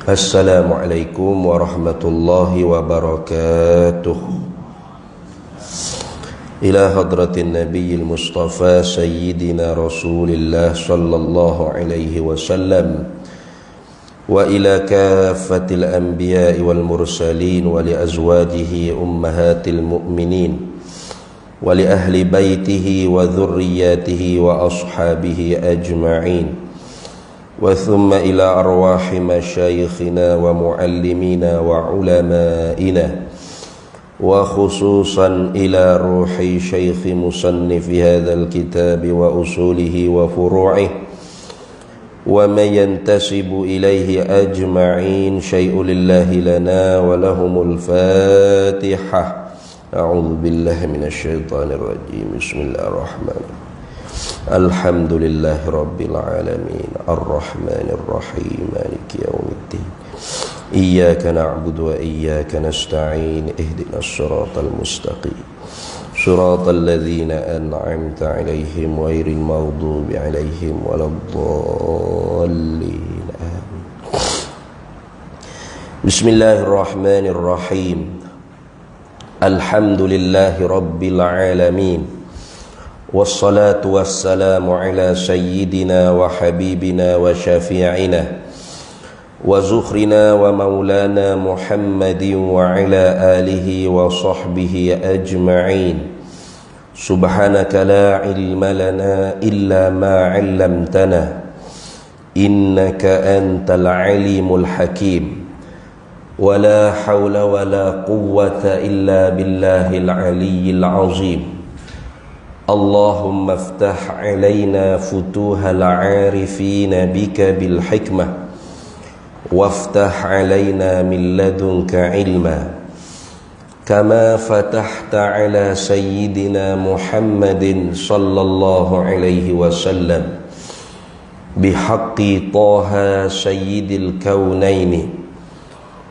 Assalamualaikum warahmatullahi wabarakatuh. Ila hadratin nabiyil mustafa sayyidina rasulillah sallallahu alaihi wasallam wa ila kaffatil anbiya'i wal mursalin wa li azwajihi ummahatil mu'minin wa li ahli baitihi wa dhurriyyatihi wa ashabihi ajma'in. وثم إلى أرواح مشايخنا ومعلمينا وعلمائنا وخصوصا إلى روح شيخ مصنف هذا الكتاب وأصوله وفروعه ومن ينتسب إليه أجمعين. شيء لله لنا ولهم الفاتحة. أعوذ بالله من الشيطان الرجيم. بسم الله الرحمن الرحيم. Alhamdulillahi Rabbil Alamin Ar-Rahmanir Rahim Maliki Yawmiddin Iyyaka na'budu wa iyyaka nasta'in Ihdinas siratal mustaqim Siratal ladzina an'amta 'alaihim ghairil maghdubi 'alaihim waladdallin. Amin. Bismillahirrahmanirrahim. Alhamdulillahi Rabbil Alamin. Wassalatu wassalamu ala sayyidina wa habibina wa syafi'ina wa zukhrina wa maulana Muhammadin wa ala alihi wa sahbihi ajma'in. Subhanaka la ilma lana illa ma 'allamtana innaka antal alimul hakim. Wa la hawla wa la quwwata illa billahil aliyyil azim. Allahumma aftah alaina futuhal arifina bika bil hikmah waftah alaina min ladunka ilma kama fatahta ala sayyidina Muhammadin sallallahu alaihi wasallam bihaqqi Taha sayyidil kaunaini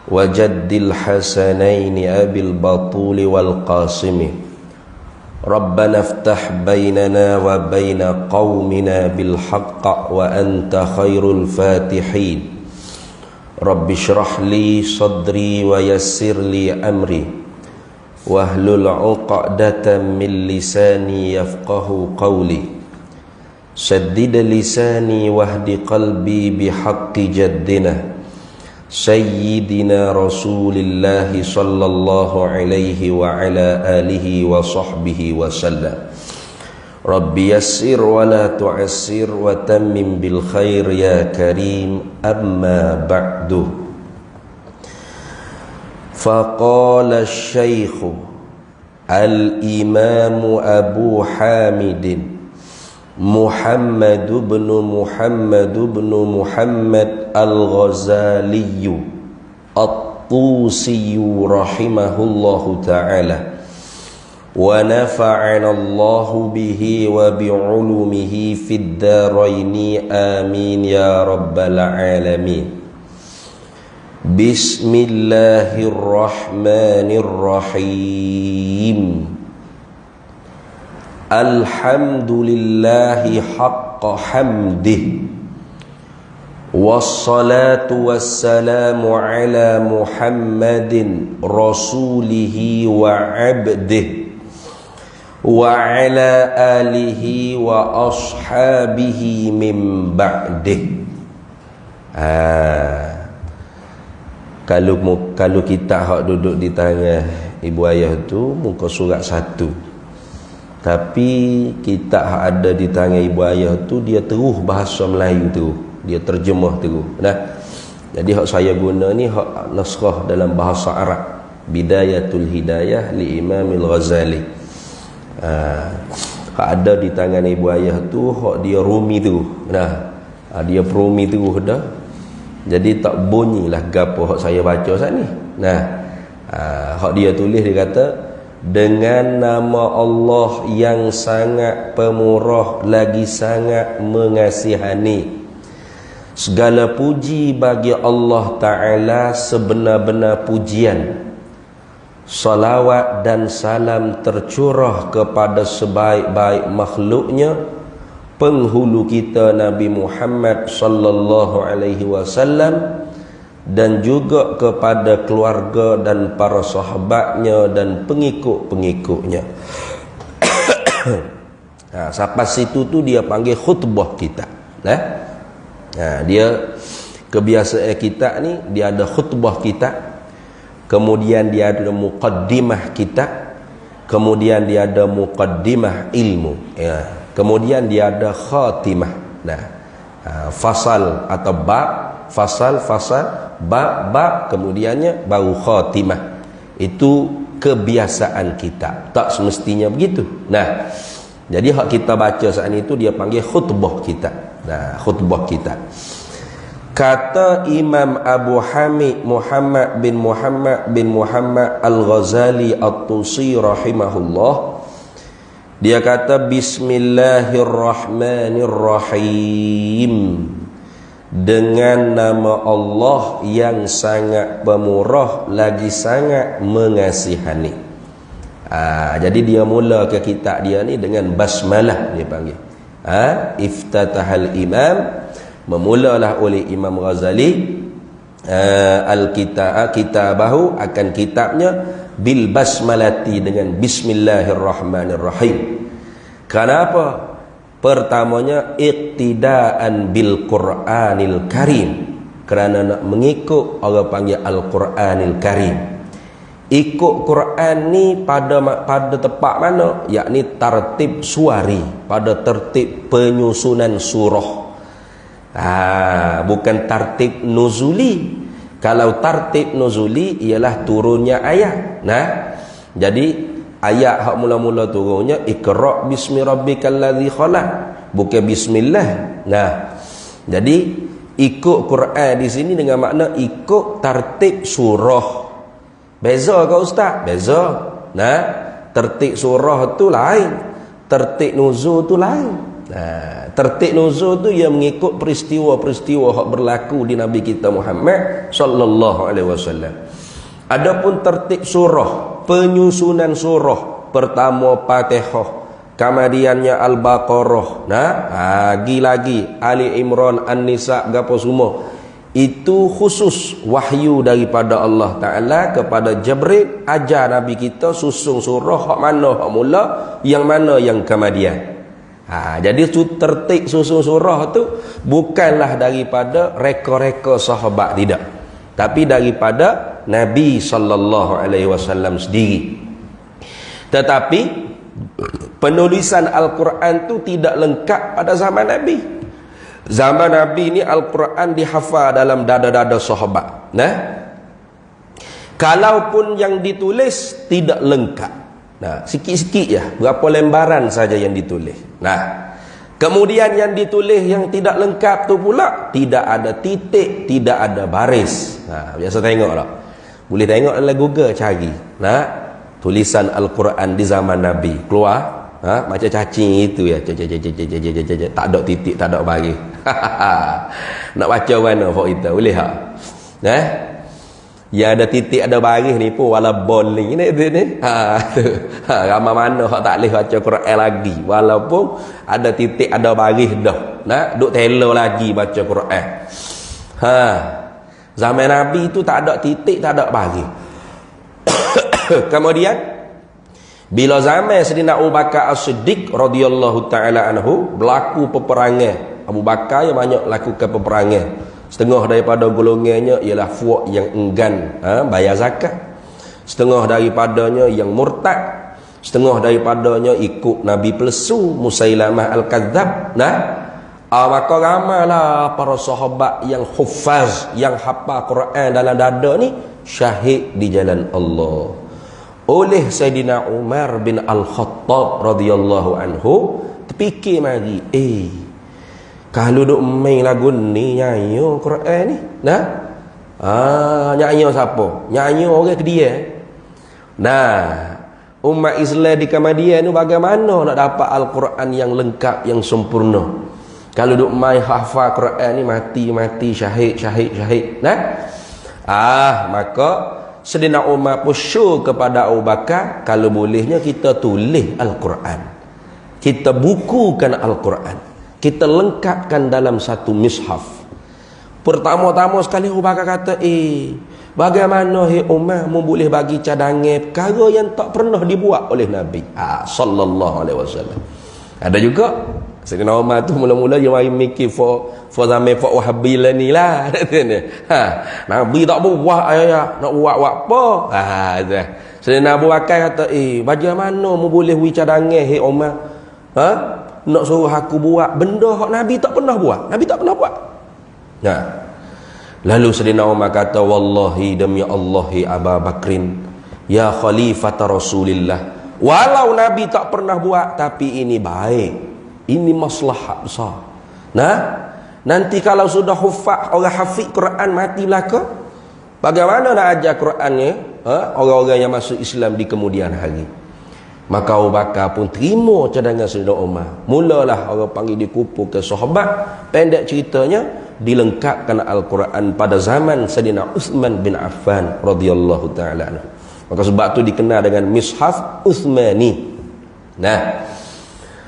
wa jaddil hasanaini abil batuli wal qasimi. Rabbana aftah bainana wa baina qaumina bil haqq wa anta khairul fatihin. Rabbi shrah li sadri wa yassir li amri wahlul 'uqdatan min lisani yafqahu qawli. Saddid lisani wahdi qalbi bihaqqi jaddina Sayyidina Rasulillah sallallahu alaihi wa ala alihi wa sahbihi wa sallam. Rabbi yassir wa la tu'assir wa tammim bil khair ya karim. Amma ba'du. Faqala asy-syaikh al-imam Abu Hamidin Muhammad ibn Muhammad al-Ghazali at-Tusi rahimahullahu ta'ala wa nafa'ana Allahu bihi wa bi'ulumihi fid daraini amin ya rabbal alamin. Bismillahirrahmanirrahim. Alhamdulillahi haqqa hamdih wassalatu wassalamu ala Muhammadin rasulihi wa abdih wa ala alihi wa ashabihi min ba'dih. Kalau kita hak duduk di tangan ibu ayah tu muka surat 1. Tapi kita ada di tangan ibu ayah tu dia terus bahasa Melayu tu, dia terjemah terus. Nah, jadi hak saya guna ni hak naskah dalam bahasa Arab. Bidayatul Hidayah li Imamil Ghazali. Hak ada di tangan ibu ayah tu hak dia rumi tu. Nah, dia perumi terus dah. Jadi tak bunyilah gapo hak saya baca saat ni. Nah, hak dia tulis dia kata dengan nama Allah yang sangat pemurah lagi sangat mengasihani. Segala puji bagi Allah Ta'ala sebenar-benar pujian. Salawat dan salam tercurah kepada sebaik-baik makhluknya, penghulu kita Nabi Muhammad sallallahu alaihi wasallam, dan juga kepada keluarga dan para sahabatnya dan pengikut-pengikutnya. Sampai situ tu dia panggil khutbah kita. Dia kebiasaan kita ni, dia ada khutbah kita, kemudian dia ada muqaddimah kita, kemudian dia ada muqaddimah ilmu, kemudian dia ada khatimah. Fasal atau bab, fasal, bab, kemudiannya baru khatimah. Itu kebiasaan kita, tak semestinya begitu. Jadi hak kita baca saat itu dia panggil khutbah kita. Khutbah kita. Kata Imam Abu Hamid Muhammad bin Muhammad Al-Ghazali At-Tusi rahimahullah, dia kata Bismillahirrahmanirrahim, dengan nama Allah yang sangat pemurah lagi sangat mengasihani. Jadi dia mula ke kitab dia ni dengan basmalah, dia panggil. Iftatahal imam, memulalah oleh Imam Ghazali kitabahu, akan kitabnya, bil basmalati, dengan bismillahirrahmanirrahim. Kenapa? Pertamanya iqtidaan bil Qur'anil Karim, kerana nak mengikut orang panggil Al-Quranil Karim. Ikut Quran ni pada tempat mana? Yakni tartib suari, pada tertib penyusunan surah. Bukan tartib nuzuli. Kalau tartib nuzuli ialah turunnya ayat. Jadi ayat hak mula-mula turunnya Iqra bismi rabbikal ladzi khalaq, bukan bismillah. Jadi ikut Quran di sini dengan makna ikut tartib surah. Beza ke ustaz? Beza. Tertib surah tu lain, tertib nuzul tu lain. Tertib nuzul tu yang mengikut peristiwa-peristiwa yang berlaku di Nabi kita Muhammad sallallahu alaihi wasallam. Adapun tertib surah, penyusunan surah, pertama Fatihah, kemudiannya Al-Baqarah, lagi Ali Imran, An-Nisa, gapo semua. Itu khusus wahyu daripada Allah Ta'ala kepada Jibril, ajar Nabi kita susun surah hak mana hak mula, yang mana yang kemudian. Jadi tertib susun surah tu bukanlah daripada reka-reka sahabat, tidak, tapi daripada Nabi sallallahu alaihi wasallam sendiri. Tetapi penulisan Al-Quran tu tidak lengkap pada zaman Nabi. Zaman Nabi ni Al-Quran dihafal dalam dada-dada sahabat. Kalaupun yang ditulis tidak lengkap, sikit-sikit ya, berapa lembaran saja yang ditulis. Kemudian yang ditulis yang tidak lengkap tu pula tidak ada titik, tidak ada baris. Biasa tengok tak? Boleh tengok dalam Google, cari tulisan Al-Quran di zaman Nabi, keluar macam cacing itu ya, tak ada titik, tak ada baris. Nak baca mana hak kita boleh tak? Yang ada titik ada baris ni pun wala bowling ni ramai mana hak tak boleh baca Quran lagi, walaupun ada titik ada baris dah, duk telo lagi baca Quran. Zaman Nabi tu tak ada titik, tak ada baris. Kemudian bila zaman Sayyidina Abu Bakar As-Siddiq radhiyallahu taala anhu berlaku peperangan, Abu Bakar yang banyak lakukan peperangan. Setengah daripada golongannya ialah fuak yang enggan bayar zakat, setengah daripadanya yang murtad, setengah daripadanya ikut Nabi pelesu Musailamah Al-Kadzab. Maka ramailah para sahabat yang huffaz, yang hafal Quran dalam dada ni, syahid di jalan Allah oleh Sayyidina Umar bin Al-Khattab radhiyallahu anhu. Terfikir mari, kalau duk main lagu ni nyanyi Quran ni, nyanyi siapa? Nyanyi orang ke dia. Umat Islam di Kamadian ni bagaimana nak dapat Al-Quran yang lengkap, yang sempurna? Kalau duk main hafal Quran ni mati syahid. Maka Sayyidina Umar pun syur kepada Abu Bakar, kalau bolehnya kita tulis Al-Quran, kita bukukan Al-Quran, kita lengkapkan dalam satu mishaf. Pertama-tama sekali Abu Bakar kata, bagaimana Umar boleh bagi cadangan perkara yang tak pernah dibuat oleh Nabi sallallahu alaihi wasallam. Ada juga Sayyidina Umar tu mula-mula dia mari mikir for zaman for Wahabi lah ni lah. Nabi tak buat nak buat apa? Sayyidina Abu Bakar kata, bagaimana boleh bagi cadangan Umar? Nak suruh aku buat benda hak Nabi tak pernah buat. Nabi tak pernah buat. Lalu Sayyidina Umar kata, wallahi demi Allah Abu Bakrin, ya khalifata Rasulillah, walau Nabi tak pernah buat, tapi ini baik, ini maslahat besar. Nanti kalau sudah hufaz, orang hafiz Quran mati belaka, bagaimana nak ajar Qurannya orang-orang yang masuk Islam di kemudian hari? Maka Abu Bakar pun terima cadangan Sayyidina Umar. Mulalah orang panggil dia kumpul ke sahabat. Pendek ceritanya, dilengkapkan Al-Quran pada zaman Sayyidina Uthman bin Affan radhiyallahu ta'ala anhu. Maka sebab tu dikenal dengan Mishaf Uthmani.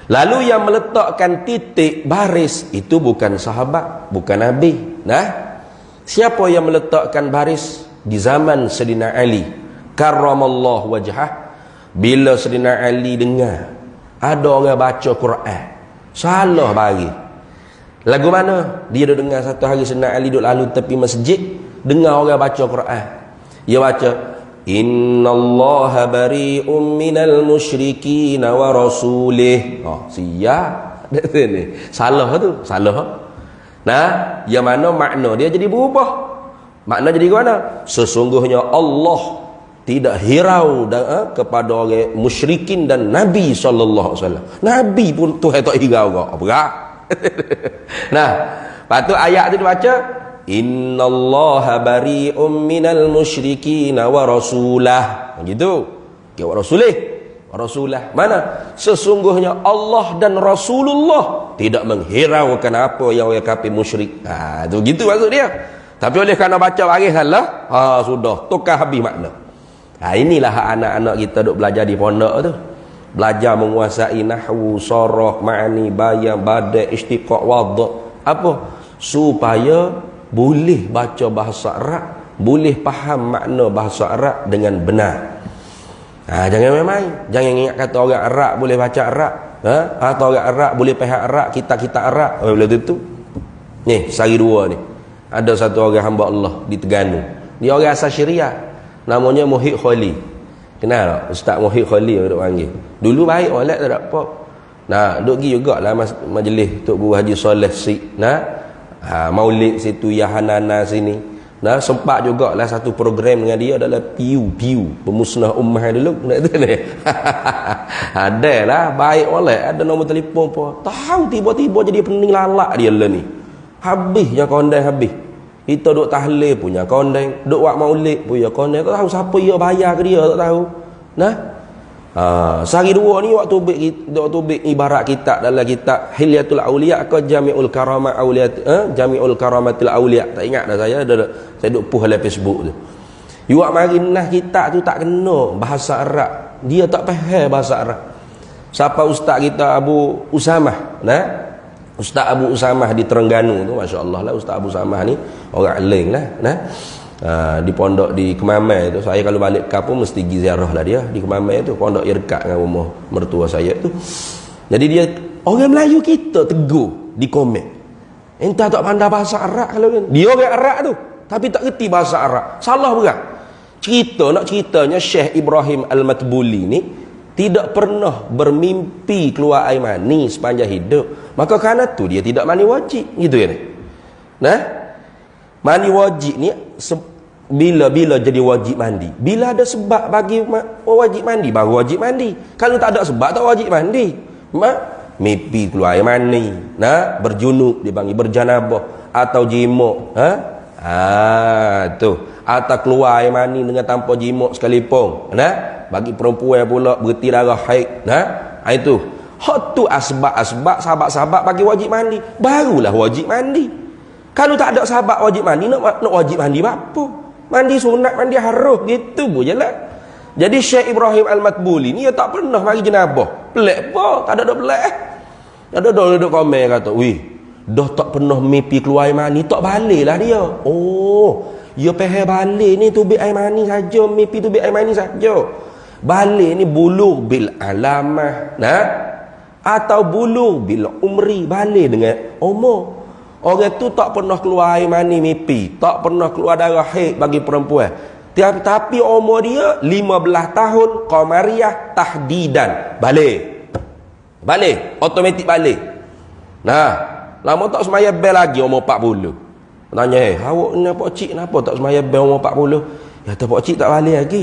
Lalu yang meletakkan titik baris itu bukan sahabat, bukan Nabi. Siapa yang meletakkan baris? Di zaman Sayyidina Ali karramallahu wajhah. Bila Sayyidina Ali dengar ada orang baca Quran, salah bagi. Lagu mana? Dia duduk dengar satu hari Sayyidina Ali duduk lalu tepi masjid, dengar orang baca Quran. Dia baca, innallaha bari'um minal musyrikin wa rasulih. Siap. Salah tu, salah. Yang mana makna dia jadi berubah. Makna jadi mana? Sesungguhnya Allah tidak hirau kepada orang musyrikin dan Nabi sallallahu alaihi wasallam. Nabi pun Tuhan tak hirau ke apa? Lepas tu ayat tu dibaca, innallaha bari'um minal musyrikin wa rasulah. Begitu. Wa rasulah. Mana? Sesungguhnya Allah dan Rasulullah tidak menghiraukan apa yang orang kafir musyrik. Tu gitu maksud dia. Tapi oleh kerana baca baris salah, sudah tukar habis makna. Inilah anak-anak kita duk belajar di pondok tu. Belajar menguasai nahwu, sarah, ma'ani, bayan, badai, istiqaq, wadh. Apa? Supaya boleh baca bahasa Arab, boleh faham makna bahasa Arab dengan benar. Jangan main-main. Jangan ingat kata orang Arab boleh baca Arab, atau orang Arab boleh faham Arab, kita Arab. Bila tu. Ni, sehari dua ni. Ada satu orang hamba Allah di Terengganu. Dia orang asal Syariah. Namanya Muhyiddin Khali. Kenal tak? Ustaz Muhyiddin Khali duk panggil. Dulu baik oleh tak ada apa. Duk pergi jugalah majlis Tok Guru Haji Soleh Sik. Maulid situ Yahanana sini. Sempat jugalah satu program dengan dia adalah piu pemusnah ummah dulu. Adalah baik oleh, ada nombor telefon apa. Tahu tiba-tiba jadi pening lalak dia lah ni. Habisnya kondai habis. Kita duk tahlil punya kondeng, duk buat maulid punya kondeng, tak tahu siapa dia bayar ke dia, tak tahu. Sehari dua ni waktu bik ibarat kitab dalam kitab Hilyatul Auliya ke Jami'ul Karamat Auliyat, Jami'ul Karamatil Auliya. Tak ingat dah saya duk push dalam Facebook tu. You mari nah kitab tu tak kena bahasa Arab. Dia tak faham bahasa Arab. Siapa ustaz kita Abu Usamah, Ustaz Abu Usamah di Terengganu tu, masya-Allah lah Ustaz Abu Usamah ni orang alim lah. Di pondok di Kemamai tu, saya kalau balik ke kampung mesti pergi ziarah lah dia di Kemamai tu, pondok yang dekat dengan rumah mertua saya tu. Jadi dia orang Melayu kita tegur di komen, entah tak pandai bahasa Arab kalau dia orang Arab tu tapi tak reti bahasa Arab. Salah berat. Ceritanya Syekh Ibrahim Al-Matbuli ni tidak pernah bermimpi keluar air mani sepanjang hidup. Maka kerana tu dia tidak mandi wajib. Gitu ya. Mandi wajib ni bila jadi wajib mandi? Bila ada sebab bagi wajib mandi, baru wajib mandi. Kalau tak ada sebab tak wajib mandi. Mimpi keluar air mani, berjunub dipanggil berjanabah, atau jimuk, tu. Atau keluar air mani dengan tanpa jimuk sekalipun. Bagi perempuan pula berhenti darah haid. Itu. Hak tu asbab-asbab sahabat-sahabat bagi wajib mandi. Barulah wajib mandi. Kalau tak ada sahabat wajib mandi, nak wajib mandi apa? Mandi sunat, mandi harus. Gitu pun je lah. Jadi Syekh Ibrahim Al-Matbuli ni dia tak pernah mari jenabah. Pelik apa? Tak ada pelik. Ada duduk komen kata, wih, dah tak pernah mimpi keluar air mani, tak balik lah dia. Oh, dia faham balik ni tubik air mani saja, mimpi tubik air mani saja. Balik ni bulugh bil alamah, nah, atau bulugh bil umri, balik dengan umur. Orang tu tak pernah keluar air mani mimpi, tak pernah keluar darah haid bagi perempuan. Tapi umur dia 15 tahun qamariyah tahdidan. Balik, automatik balik. Nah, lama tak semaya bel lagi umur 40. Tanya, awak ni pak cik kenapa tak semaya bel umur 40? Ya tak pak cik tak balik lagi.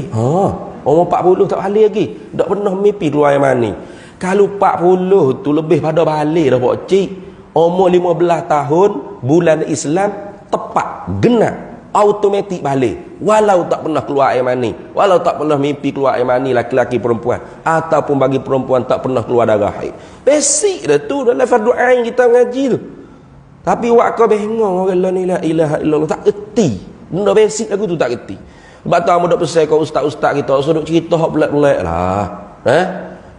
Umur 40 tak balik lagi. Tak pernah mimpi keluar air mani. Kalau 40 tu lebih pada balik dah pak cik. Umur 15 tahun bulan Islam tepat genap automatik balik, walau tak pernah keluar air mani, walau tak pernah mimpi keluar air mani laki-laki perempuan, ataupun bagi perempuan tak pernah keluar darah haid. Basic dah tu dalam fardu ain kita mengaji tu. Tapi wak kau bengong orang la ilaha illallah tak erti. Benda basic aku tu tak erti. Sebab tu amu dak pesan kau ustaz-ustaz kita suruh cerita hak pelik-pelik lah.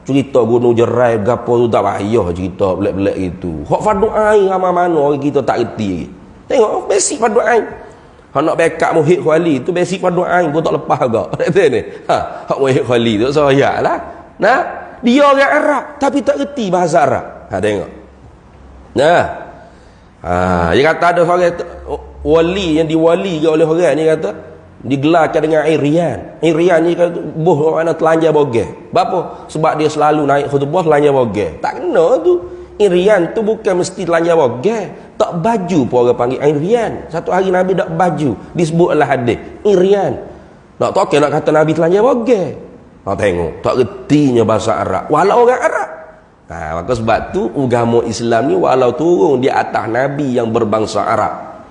Cerita gunung jerai gapo tu tak payah cerita pelik-pelik gitu. Hak fardu ain ramai mana orang kita tak erti. Tengok basic fardu ain. Hak nak backup muhid khali tu basic fardu ain pun tak lepas agak. Kata ni. Hak muhid khali tu soyaklah. Nah, dia orang Arab tapi tak reti bahasa Arab. Tengok. Nah. Dia kata ada orang wali yang diwali oleh orang ni kata digelarkan dengan Irian. Irian ni kata boh mana telanjang bogeh. Apa? Sebab dia selalu naik khutbah telanjang bogeh. Tak kena tu. Irian tu bukan mesti telanjang bogeh. Tak baju pun orang panggil Irian. Satu hari Nabi tak baju, disebutlah hadis Irian. Tak tahu nak kata Nabi telanjang bogeh. Tengok, tak retinya bahasa Arab walau orang Arab. Maka sebab tu agama Islam ni walau turun di atas Nabi yang berbangsa Arab,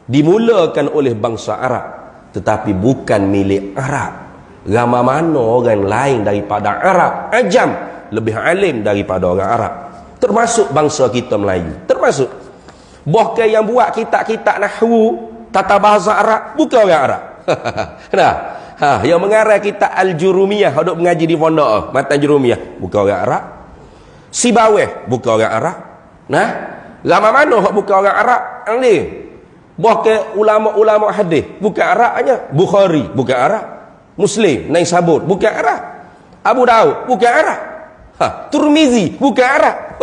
dimulakan oleh bangsa Arab, tetapi bukan milik Arab. Ramai mana orang lain daripada Arab, ajam lebih alim daripada orang Arab, termasuk bangsa kita Melayu, termasuk. Bahkan yang buat kitab-kitab nahwu tata bahasa Arab bukan orang Arab. Yang mengarang kitab Al-Jurumiyah duk mengaji di pondok matan Jurumiyah bukan orang Arab. Sibawih bukan orang Arab. Ramai mana hak bukan orang Arab ni. Bahkan ulama-ulama hadis bukan Arabnya. Bukhari bukan Arab. Muslim Naisabur bukan Arab. Abu Daud bukan Arab. Turmizi bukan Arab.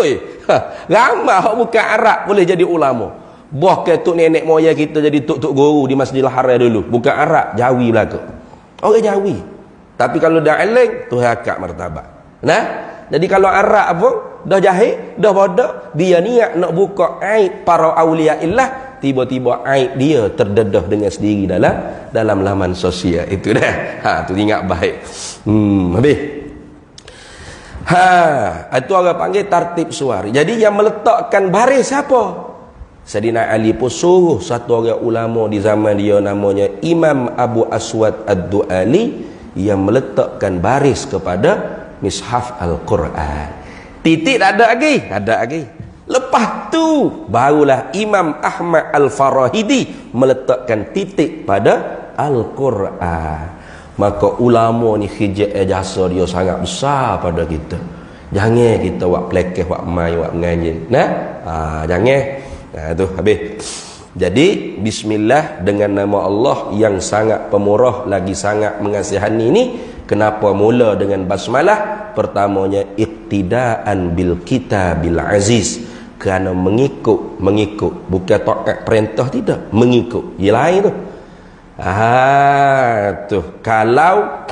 Ramai hak bukan Arab boleh jadi ulama. Bahkan tok nenek moyang kita jadi tok-tok guru di Masjidil Haram dulu bukan Arab, Jawi belaka. Orang Jawi. Tapi kalau dah alim tu hakak martabat. Jadi kalau Arab pun dah jahil, dah bodoh, dia niat nak buka aib para aulia illah, tiba-tiba aib dia terdedah dengan sendiri dalam laman sosial itu dah. Tu ingat baik. Habis. Itu orang panggil tartib suari. Jadi yang meletakkan baris siapa? Sayyidina Ali pun suruh satu orang ulama di zaman dia namanya Imam Abu Aswad Ad-Du'ali yang meletakkan baris kepada Mishaf Al-Quran. Titik tak ada lagi? Ada lagi. Lepas tu barulah Imam Ahmad Al-Farahidi meletakkan titik pada Al-Quran. Maka ulama ni khijat jasa dia sangat besar pada kita. Jangan kita buat pelekeh, buat main, buat mengaji. Jangan. Tu habis. Jadi bismillah dengan nama Allah yang sangat pemurah lagi sangat mengasihani ini. Kenapa mula dengan basmalah? Pertamanya iqtidaan bil kitabil aziz, kerana mengikut bukan taat perintah, tidak, mengikut. Yang lain tu. Tu kalau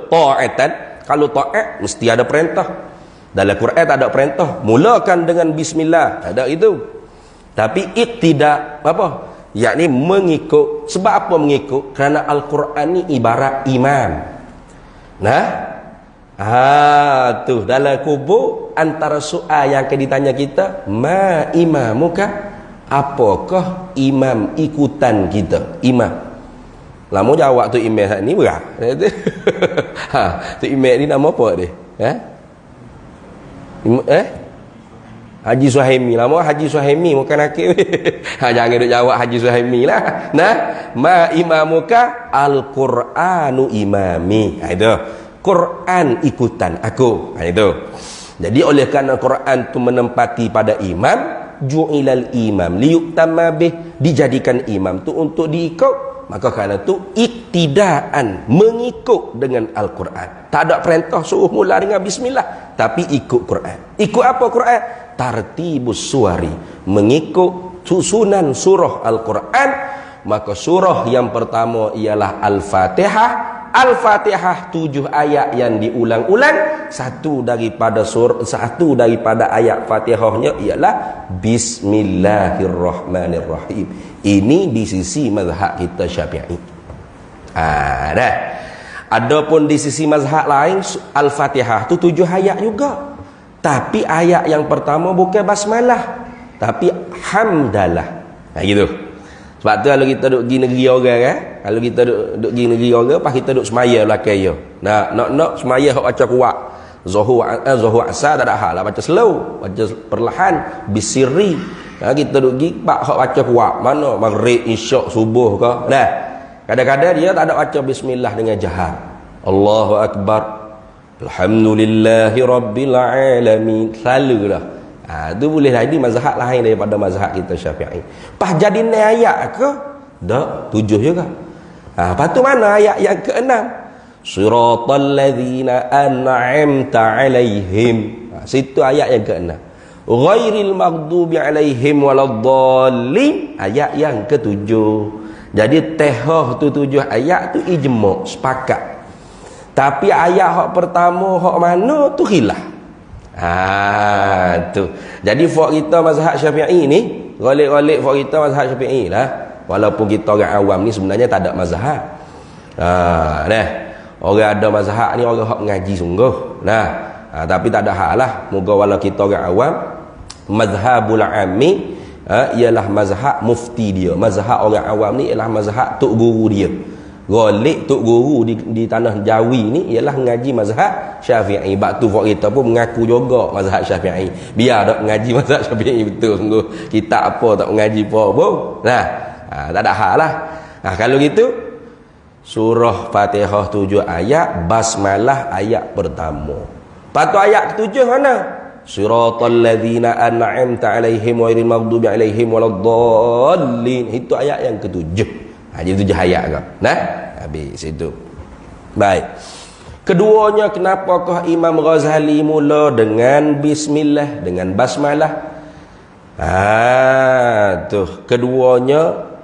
ta'atan, kalau taat mesti ada perintah. Dalam Quran tak ada perintah mulakan dengan bismillah, tak ada itu. Tapi iqtida yakni mengikut. Sebab apa mengikut? Kerana Al-Quran ni ibarat imam. Tu dalam kubur antara soal yang akan ditanya kita, ma imamuka, apakah imam ikutan kita? Imam. Lama jawab tu imam ni berat. Tu imam ni nama apa dia? Haji Suhaimi. Lama Haji Suhaimi bukan hakim. Jangan duk jawab Haji Suhaimi lah. Ma imamuka Al-Quranu imami. Itu. Quran ikutan aku. Itu. Jadi oleh kerana Quran tu menempati pada imam, ju'ilal imam liyuktama bih, dijadikan imam tu untuk diikut. Maka kerana tu iktidaan, mengikut dengan Al-Quran. Tak ada perintah suruh mula dengan bismillah, tapi ikut Quran. Ikut apa Quran? Tartibus suwari, mengikut susunan surah Al-Quran. Maka surah yang pertama ialah Al-Fatihah. Al-Fatihah 7 ayat yang diulang-ulang. Satu daripada ayat Fatihahnya ialah Bismillahirrahmanirrahim. Ini di sisi mazhab kita Syafi'i. Dah. Adapun di sisi mazhab lain, Al-Fatihah tu 7 ayat juga. Tapi ayat yang pertama bukan basmalah, tapi hamdalah. Gitu. Sebab tu kalau kita duduk pergi negeri orang kan, kalau kita duduk pergi negeri orang, pas kita duduk semaya belakang dia. Nak semaya hok baca kuat. Zuhur asar tak ada hal lah, baca slow, baca perlahan, bisiri. Kita duduk pergi pak hok baca kuat. Mana maghrib, isyak, subuh ke. Dah. Kadang-kadang dia tak ada baca bismillah dengan jahar. Allahu akbar. Alhamdulillahi rabbil alamin. Selalulah. Itu boleh jadi mazhab lain daripada mazhab kita Syafi'i. Pas jadi ni ayat ke? Tak, 7 juga. Lepas tu mana ayat yang ke-6? Siratal ladzina an'amta alaihim. Situ ayat yang ke-6. Ghairil maghdubi alaihim waladdallin. Ayat yang ke-7. Jadi tehah tu 7 ayat tu ijma', sepakat. Tapi ayat hak pertama hak mana tu khilaf. Tu. Jadi fak kita mazhab Syafi'i ni, golek-golek fak kita mazhab Syafi'i lah. Walaupun kita orang awam ni sebenarnya tak ada mazhab. Dah. Orang ada mazhab ni orang hak ngaji sungguh. Tapi tak ada hal lah. Moga walau kita orang awam, mazhabul ammi ialah mazhab mufti dia. Mazhab orang awam ni ialah mazhab tok guru dia. Golek tok guru di tanah Jawi ni ialah ngaji mazhab Syafi'i. Bab tu fak kita pun mengaku juga mazhab Syafi'i. Biar dak ngaji mazhab Syafi'i betul sungguh. Kita apa tak mengaji apa pun. Tak ada hal lah. Kalau gitu surah Fatihah 7 ayat, basmalah ayat pertama. Patu ayat ke-7 mana? Siratal ladzina an'amta alaihim ghairil maghdubi alaihim waladdallin. Itu ayat yang ke-7. Jadi 7 ayat ke? Habis itu. Baik. Keduanya, kenapakah Imam Ghazali mula dengan bismillah, dengan basmalah? Keduanya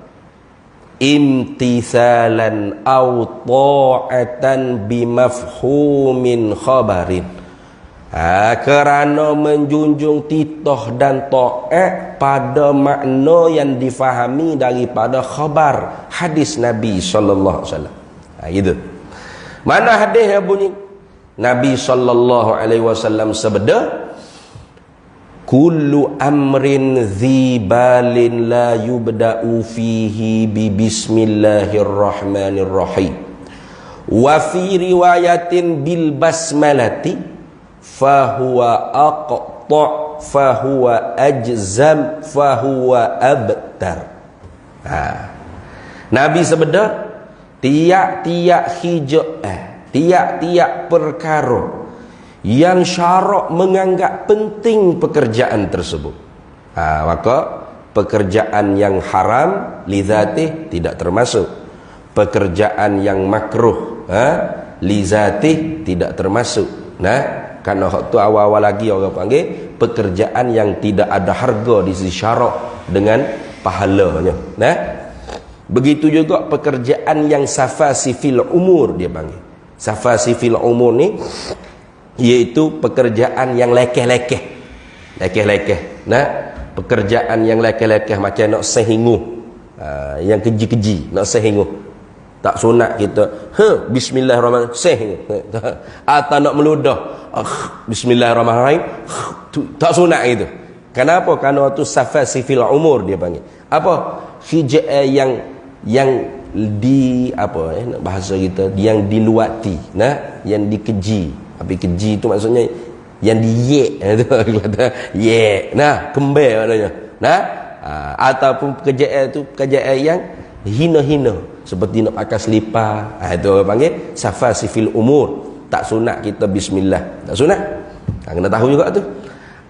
imtithalan aw ta'atan bimafhumin khabarin. Kerana menjunjung titah dan taat pada makna yang difahami daripada khabar hadis Nabi sallallahu alaihi wasallam. Gitu. Mana hadis yang bunyi? Nabi sallallahu alaihi wasallam sabda, kullu amrin dzibalin la yubda'u fihi bi bismillahirrahmanirrahim wa fi riwayatin bil basmalati fahuwa aqta' fahuwa ajzam fahuwa abtar. Nabi sabda, tiap-tiap tiap-tiap perkara yang syarak menganggap penting pekerjaan tersebut, maka pekerjaan yang haram lizatih tidak termasuk, pekerjaan yang makruh lizatih tidak termasuk. Kerana hak tu awal-awal lagi orang panggil pekerjaan yang tidak ada harga di sisi syarak dengan pahalanya. Begitu juga pekerjaan yang safasifil umur dia panggil. Safasifil umur ni iaitu pekerjaan yang lekeh-lekeh. Lekeh-lekeh. Pekerjaan yang lekeh-lekeh macam nak sehinguh. Yang keji-keji, nak sehinguh. Tak sunat kita bismillahirrahmanirrahim seh. Atau nak meludah bismillahirrahmanirrahim, tak sunat gitu. Kenapa? Kerana tu safasifil umur dia panggil. Apa? Hijab yang di apa bahasa kita, yang diluati, yang dikeji. Tapi keji tu maksudnya yang diyek tu kata yek. Kembal maknanya. Ataupun pekerjaan tu pekerjaan yang hina-hina, seperti nak pakai selipar, itu orang panggil safasifil umur. tak sunat kita bismillah. Tak sunat. Kena tahu juga tu.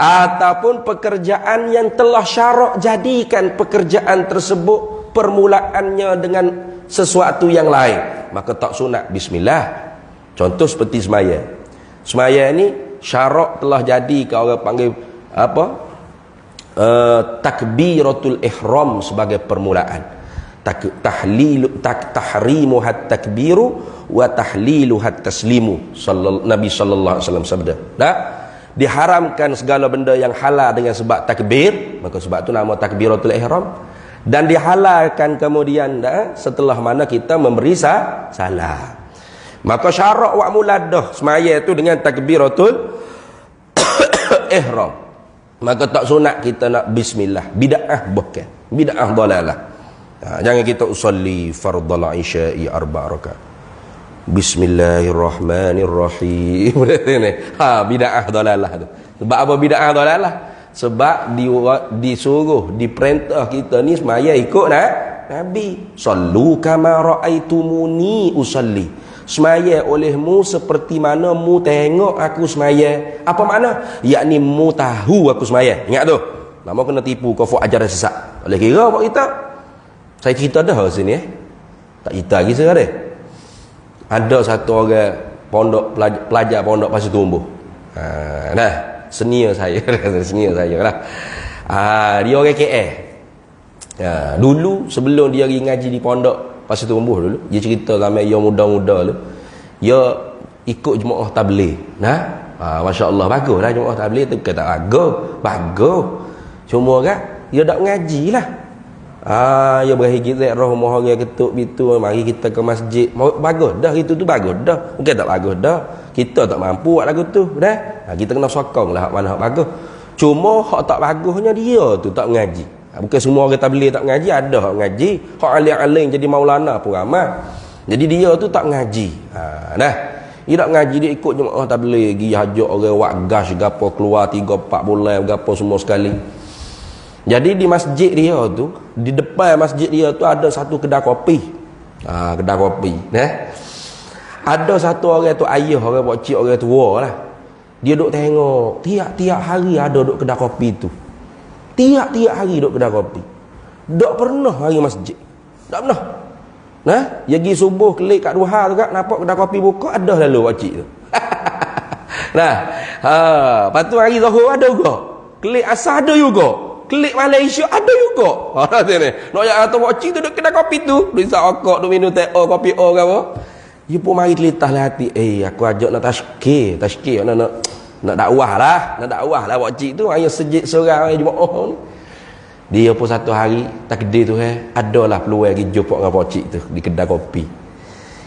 Ataupun pekerjaan yang telah syarak jadikan pekerjaan tersebut permulaannya dengan sesuatu yang lain, maka tak sunat bismillah. Contoh seperti semaya. Semaya ni syarak telah jadi, kalau orang panggil apa? Takbiratul ihram sebagai permulaan. Tahrimu hat takbiru wa tahlilu hat taslimu. Nabi sallallahu alaihi wasallam sabda. Dah diharamkan segala benda yang halal dengan sebab takbir, maka sebab tu nama takbiratul ihram. Dan dihalalkan kemudian setelah mana kita memberi salam. Maka syarak wak muladah semaya itu dengan takbiratul ihram. Maka tak sunat kita nak bismillah. Bid'ah bukan. Bid'ah dalalah. Jangan kita usalli fardal isya'i 4 rakaat. Bismillahirrahmanirrahim. Bid'ah dalalah tu. Sebab apa bid'ah dalalah? Sebab disuruh, diperintah kita ni semaya ikut Nabi. Sallu kama ra'aitumuni usalli. Semaya olehmu seperti mana mu tengok aku semaya. Apa makna? Yakni mu tahu aku semaya. Ingat tu. Lama kena tipu kau fuk ajaran sesat. Oleh kira apa kita? Saya cerita dah sini Tak cerita lagi sekarang. Ada satu orang pondok pelajar pondok Pasir Tumbuh. Senior saya senior saya lah. Dia orang KL. Dulu sebelum dia pergi ngaji di pondok Pasir Tumbuh dulu, dia cerita sama dia muda-muda dulu. Dia ikut jemaah tabligh. Masya-Allah baguslah jemaah tabligh tu, kata bagus. Cuma kan dia tak mengaji lah. Ya berhijrah zat roh moh orang ketuk pitu, mari kita ke masjid. Bagus dah itu tu, bagus dah. Bukan tak bagus dah. Kita tak mampu buat lagu tu dah. Kita kena sokong lah hak mana hak bagus. Cuma hak tak bagusnya dia tu tak mengaji. Bukan semua orang tabligh tak mengaji, ada hak mengaji. Hak alim-alim jadi maulana pun ramai. Jadi dia tu tak mengaji. Dia tak mengaji, dia ikut jemaah tabligh, pergi hajak orang wak gas gapo keluar 3-4 bulan gapo semua sekali. Jadi di masjid dia tu, di depan masjid dia tu ada satu kedai kopi. Kedai kopi. Ada satu orang tu ayah, orang pakcik, orang tua lah. Dia duk tengok tiap-tiap hari ada duk kedai kopi tu. Tiap-tiap hari duk kedai kopi. Tak pernah hari masjid. Tak pernah. Dia pergi subuh kelik kat duha tu kan, nampak kedai kopi buka, ada lalu pakcik tu. Lepas tu hari Zuhur ada juga. Kelik asar ada juga. Klik Malaysia ada juga. Nak yang kata pakcik tu duk kedai kopi tu, duk isap rokok, duk minum teh kopi ke apa. Dia pun mari kelitah lah hati. Aku ajak nak tazkir nak dakwah lah pakcik tu. Hanya sejid seorang jemaah ni. Dia pun satu hari takdir tu adalah peluang pergi jumpa dengan pakcik tu di kedai kopi.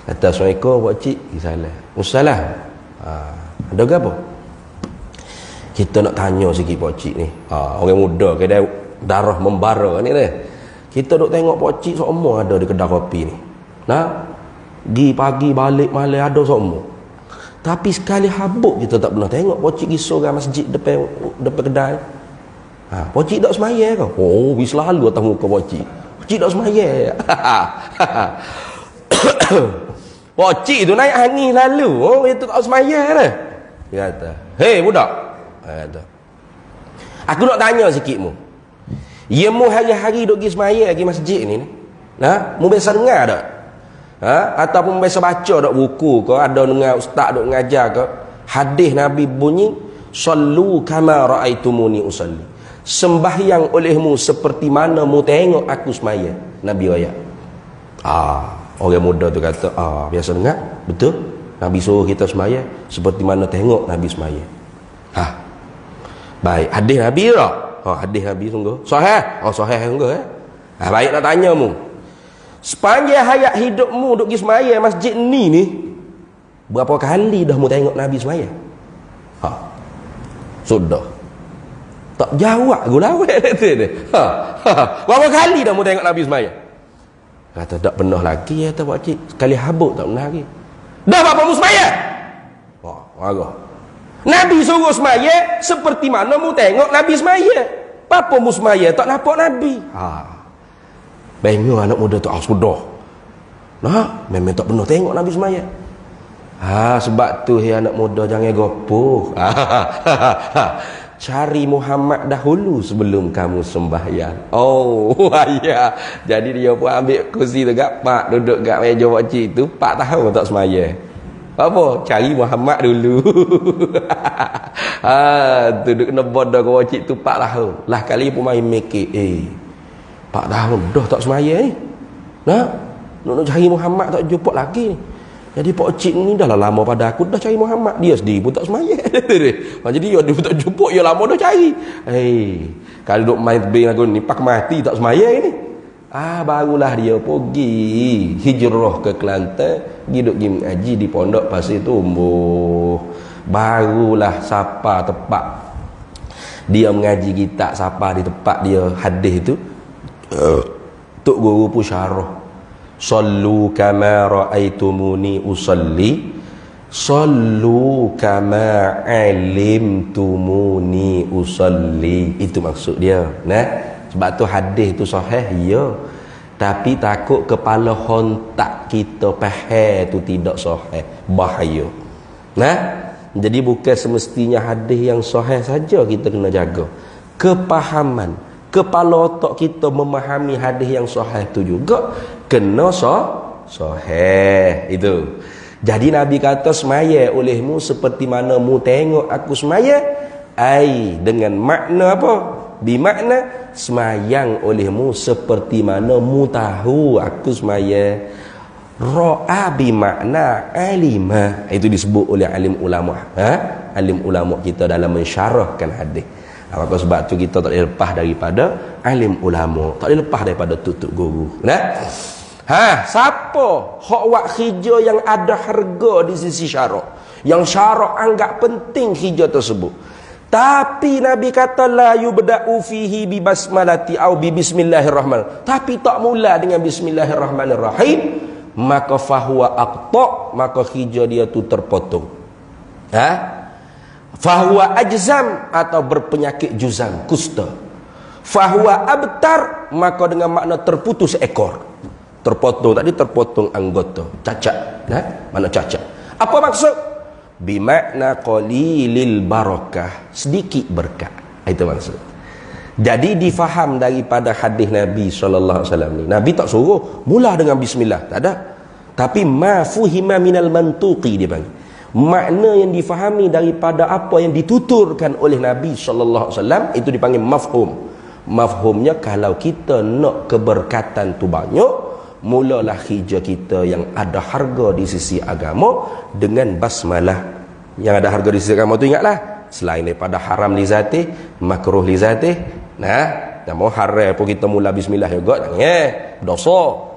Kata Assalamualaikum pakcik. Salam. Wassalam. Ada ke apa? Kita nak tanya sikit pakcik ni. Orang muda kedai darah membara ni. Kita duk tengok pakcik semua ada di kedai kopi ni. Di pagi balik malam ada semua. Tapi sekali habuk kita tak pernah tengok pakcik pergi seorang masjid depan kedai. Pakcik tak semaya ke? Bis lalu atas muka pakcik. Pakcik tak semaya. Pakcik tu naik angin lalu. Itu tak semaya dah. Dia kata, "Hei budak, aku nak tanya sikit mu. Ya mu hari-hari duk pergi semaya pergi masjid ni. Mu biasa dengar tak? Ataupun biasa baca tak buku ke, ada dengar ustaz duk mengajar ke? Hadis Nabi bunyi, sallu kama raaitumuni usalli. Sembahyang olehmu seperti mana mu tengok aku semaya. Nabi ayat. Orang muda tu kata, biasa dengar, betul. Nabi suruh kita semaya seperti mana tengok Nabi semaya. Baik, hadis Nabi tak? Hadis Nabi sungguh sahih. Sahih sungguh baik, nak tanya mu. Sepanjang hayat hidupmu duk pergi semaya masjid ni berapa kali dah mu tengok Nabi semaya? Sudah. Tak jawab gulawet dia. Berapa kali dah mu tengok Nabi semaya? Kata tak pernah lagi kata pakcik. Sekali habuk tak pernah lagi. Dah berapa mu semaya? Marah. Nabi suruh semaya seperti mana mu tengok Nabi semaya. Apa mu semaya tak nampak Nabi? Bengok anak muda tu sudah. Memang tak pernah tengok Nabi semaya. Sebab tu anak muda jangan gopoh. Cari Muhammad dahulu sebelum kamu sembahyang. Oh, ya. Jadi dia pun ambil kursi tu gak pak, duduk gak meja pakcik tu 4 tahun tak sembahyang. Apa? Cari Muhammad dulu. Duduk kena bodoh ke pakcik tu 4 tahun. Lah kali pun main mikir, 4 tahun dah tak sembahyang ni. Nak cari Muhammad tak jumpa lagi ni. Jadi Pak Cik ni dah lama pada aku dah cari Muhammad. Dia sendiri pun tak semayang. Jadi dia pun tak jumpa. Dia lama dah cari. Kalau duk main tebing aku ni pak mati tak semayang ni. Barulah dia pergi hijrah ke Kelantan. Pergi duk ngaji di pondok Pasir Tumbuh. Barulah siapa tepat dia mengaji kitab, siapa di tempat dia hadis tu. Tok Guru pun syarah. Sallu kama ra'aitumuni usalli, sallu kama alimtumuni usalli. Itu maksud dia. Sebab tu hadis tu sahih ya. Tapi takut kepala hontak kita faham tu tidak sahih, bahaya. Jadi bukan semestinya hadis yang sahih saja kita kena jaga. Kepahaman, kepala otak kita memahami hadis yang sahih tu juga kena sahih. Itu. Jadi Nabi kata semaya olehmu seperti mana mu tengok aku semaya. Dengan makna apa? Bimakna semayang olehmu seperti mana mu tahu aku semaya. Ra'a bimakna alima. Itu disebut oleh alim ulama. Alim ulama kita dalam mensyarahkan hadis. Maka sebab tu kita tak boleh lepas daripada alim ulama, tak boleh lepas daripada tutup guru. Siapa hak wak hijau yang ada harga di sisi syarak, yang syarak anggap penting hijau tersebut, tapi Nabi kata la yubda'u fihi bi basmalati au bi bismillahirrahmanirrahim, tapi tak mula dengan bismillahirrahmanirrahim, maka fahuwa aqta, maka hijau dia tu terpotong. Fahuwa ajzam, atau berpenyakit juzam, kusta. Fahuwa abtar, maka dengan makna terputus ekor. Terpotong tadi, terpotong anggota, cacat. Mana cacat? Apa maksud? Bimakna qalilil barakah, sedikit berkat. Itu maksud. Jadi difaham daripada hadis Nabi SAW ni, Nabi tak suruh mula dengan bismillah, tak ada. Tapi ma fuhima minal mantuqi dia panggil. Makna yang difahami daripada apa yang dituturkan oleh Nabi SAW itu dipanggil mafhum. Mafhumnya kalau kita nak keberkatan tu banyak, mulalah hijau kita yang ada harga di sisi agama dengan basmalah. Yang ada harga di sisi agama tu ingatlah, selain daripada haram li zatih, makruh li zatih. Nama haram pun kita mula bismillah juga, dosa.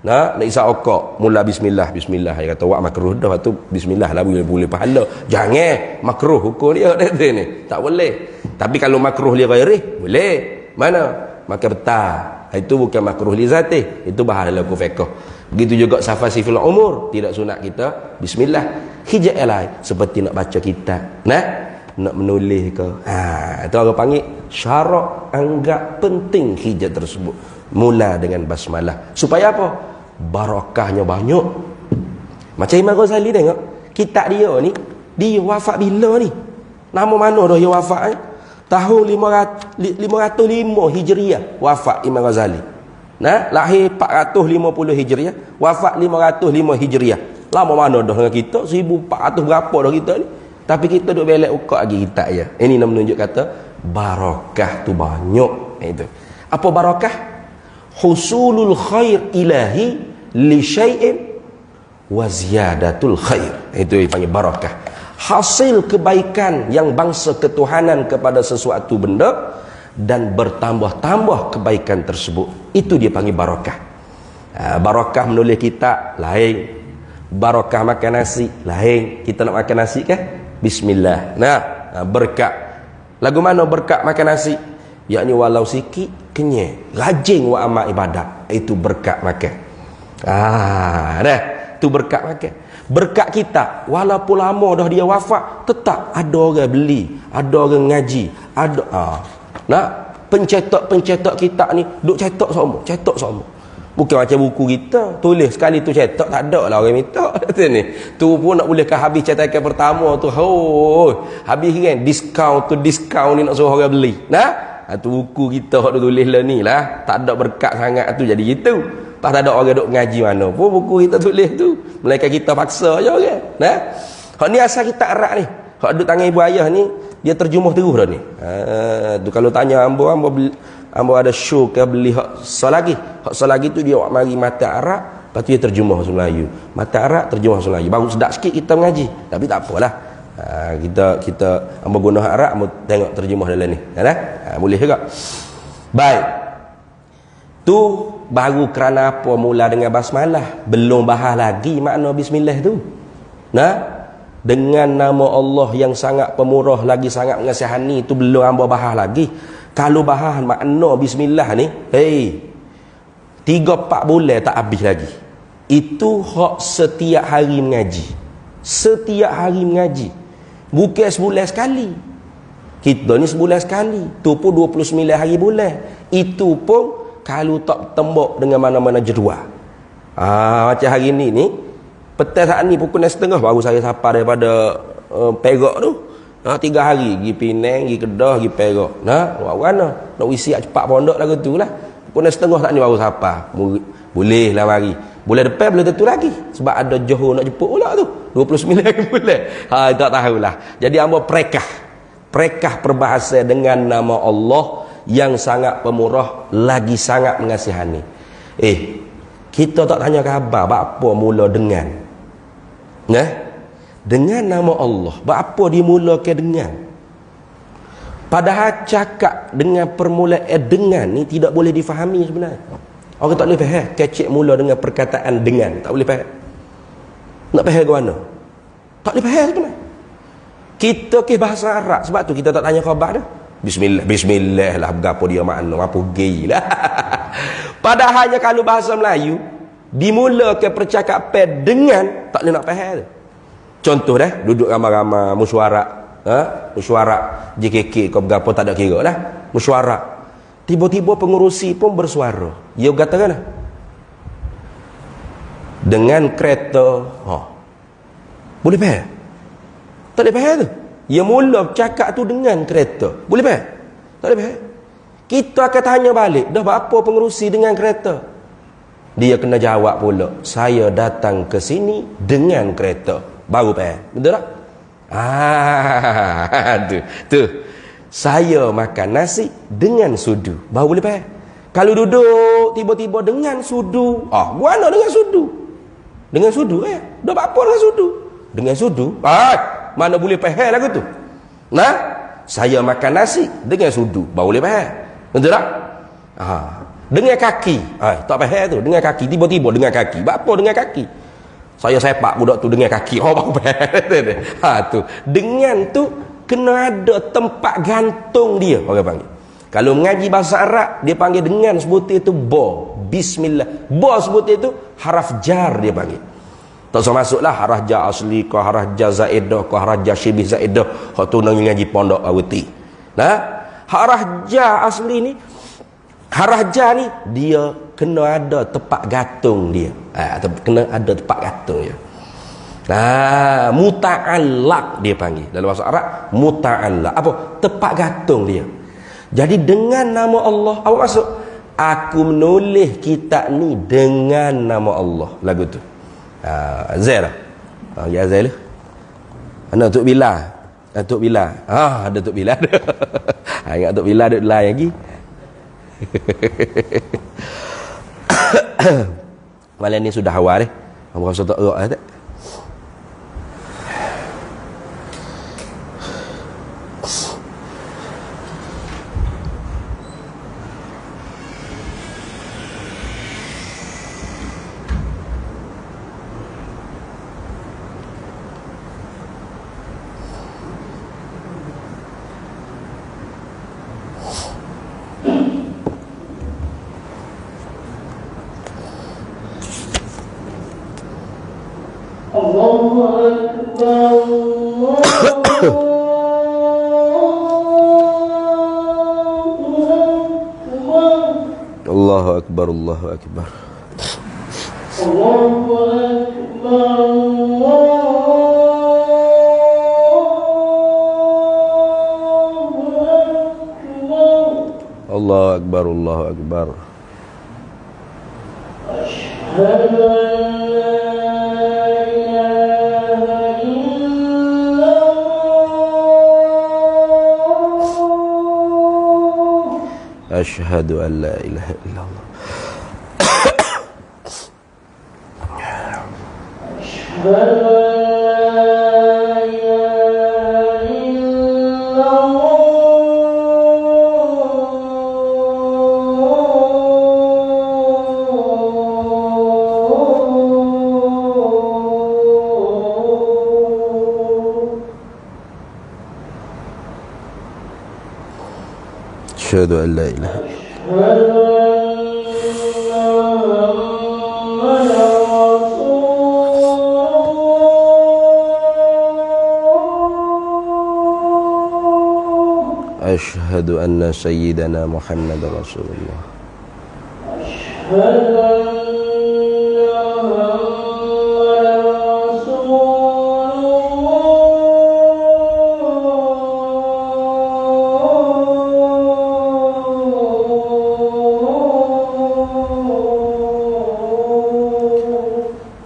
Nak isap okok, mula bismillah. Dia kata wak makruh dah, tu bismillah lah boleh pahala. Jangan makruh hukum dia ni. Tak boleh. Tapi kalau makruh li ghairi, boleh. Mana? Maka betul. Itu bukan makruh li zatih, itu bahagian laku fiqh. Begitu juga safasifil umur, tidak sunat kita bismillah. Hijab lain seperti nak baca kitab, nak menulis ke. Itu orang panggil syarak anggap penting hijab tersebut. Mula dengan basmalah. Supaya apa? Barakahnya banyak. Macam Imam Ghazali tengok, kitab dia ni, dia wafat bila ni? Nama mana dah dia wafat Tahun 505 Hijriah wafat Imam Ghazali. Lahir 450 Hijriah, wafat 505 Hijriah. Lama mana dah dengan kita? 1400 berapa dah kita ni? Tapi kita duk belak ukak lagi kitab ya. Ini nak menunjuk kata barakah tu banyak. Itu. Apa barakah? Husulul khair ilahi li syai'in wa ziyadatul khair. Itu dipanggil barakah. Hasil kebaikan yang bangsa ketuhanan kepada sesuatu benda dan bertambah-tambah kebaikan tersebut. Itu dia panggil barakah. Barakah menulis kitab lain, barakah makan nasi lain. Kita nak makan nasi kan? Bismillah. Berkat. Lagu mana berkat makan nasi? Yakni walau sikit kenyang, rajin wa amal ibadat. Itu berkat makan. Itu berkat makan. Berkat kita, walaupun lama dah dia wafat, tetap ada orang beli, ada orang ngaji, ada pencetak-pencetak kitab ni duk cetak semua. Bukan macam buku kita, tulis sekali tu cetak, tak ada lah orang minta. Ni. Tu pun nak bolehkah habis cetakan pertama tu. Habis kan diskaun ni nak suruh orang beli. Nah, tu buku kita hak tu tulis lah ni lah. Tak ada berkat sangat tu jadi gitu. Pas tak ada orang duk ngaji mana pun buku kita tulis tu. Melainkan kita paksa je kan. Nah. Hak ni asal kita Arab ni. Hak duduk tangan ibu ayah ni, dia terjemuh terus dah ni. Tu kalau tanya ambo ada show ke beli hak lagi. Hak lagi tu dia mari mata Arab, lepas tu dia terjemah bahasa Melayu. Mata Arab terjemah bahasa Melayu. Baru sedap sikit kita mengaji. Tapi tak apalah. Kita ambo guna hak Arab, ambo tengok terjemah dalam ni. Boleh juga. Baik. Tu baru kerana apa mula dengan basmalah, belum bahas lagi makna bismillah tu. Nah, dengan nama Allah yang sangat pemurah lagi sangat mengasihani itu belum hamba bahas lagi. Kalau bahas makna bismillah ni, 3-4 bulan tak habis lagi. Itu hak setiap hari mengaji. Setiap hari mengaji. Bukan sebulan sekali. Kita ni sebulan sekali. Tu pun 29 hari bulan. Itu pun kalau tak tembok dengan mana-mana jadual. Macam hari ni petang saat ni pukul 6.30 baru saya sapa daripada Perak tu. 3 hari pergi Penang, pergi Kedah, pergi Perak. Buat mana? Nak wisiat cepat pondok lagu tu lah. Pukul 6.30 saat ni baru sapa. Boleh lah mari. Bulan depan belum tentu lagi. Sebab ada Johor nak jemput pula tu. 29 hari bulan. Tak tahulah. Jadi hamba Prekah perbahasan dengan nama Allah yang sangat pemurah lagi sangat mengasihani. Kita tak tanya khabar apa mula dengan. Dengan nama Allah. Apa dimulakan dengan? Padahal cakap dengan permulaan dengan ni tidak boleh difahami sebenarnya. Orang tak boleh faham. Kecik mula dengan perkataan dengan. Tak boleh faham. Nak faham ke mana? Tak boleh faham sebenarnya. Kita ke bahasa Arab. Sebab tu kita tak tanya khabar dah. Bismillah lah. Berapa dia makna. Apa gay lah. Padahalnya kalau bahasa Melayu dimulakan percakapan dengan, tak boleh nak faham. Contoh dah, duduk ramai-ramai mesyuarat, mesyuarat JKK kau berapa tak ada kira lah, mesyuarat. Tiba-tiba pengurusi pun bersuara. Dia katakan dengan kereta. Boleh faham? Tak boleh faham tu. Dia mula cakap tu dengan kereta. Boleh faham? Tak boleh faham. Kita akan tanya balik, dah berapa pengurusi dengan kereta? Dia kena jawab pula, saya datang ke sini dengan kereta. Baru faham. Betul tak? Tu. Saya makan nasi dengan sudu. Baru boleh faham. Kalau duduk tiba-tiba dengan sudu. Mana dengan sudu? Dengan sudu dah apa dengan sudu? Dengan sudu? Mana boleh faham lagu tu? Saya makan nasi dengan sudu. Baru boleh faham. Betul tak? Dengan kaki. Tak faham tu. Dengan kaki. Tiba-tiba dengan kaki. Apa dengan kaki? Saya sepak budak tu dengan kaki. Baru faham. Tu. Dengan tu kena ada tempat gantung dia. Orang panggil. Kalau mengaji bahasa Arab, dia panggil dengan sebutir itu ba. Bismillah. Ba sebutir itu haraf jar dia panggil. Tak usah masuklah haraf jar asli ke haraf jar zaidah ke haraf jar syibih zaidah. Hak tu nak mengaji pondok aweti. Haraf jar asli ni, haraf jar ni dia kena ada tempat gantung dia. Kena ada tempat gantung dia. Muta'allaq dia panggil. Dalam bahasa Arab muta'allaq. Apa? Tempat gantung dia. Jadi dengan nama Allah, apa maksud? Aku menulis kitab ni dengan nama Allah. Lagu tu. Zail lah. Ya Zail lah. Anak Tok Bila. Tok Bila. Ada Tok Bila. Ingat Tok Bila duduk lain lagi. Malam ni sudah awal ni. Kamu rasa tak erak tak? Allahu Akbar, Allahu Akbar. Allahu Akbar, Allahu Akbar. Asyhadu an la ilaha illallah. Asyhadu an la ilaha Asyhadu anna sayyidana Muhammad Rasulullah.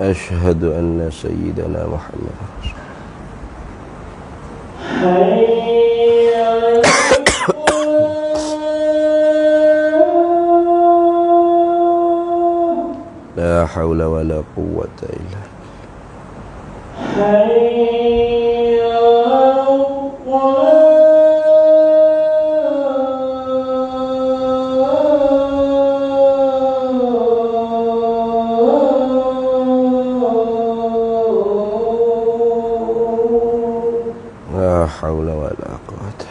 Asyhadu anna sayyidana Muhammad Rasulullah. La haula wa la quwwata illa la haula wa la quwwata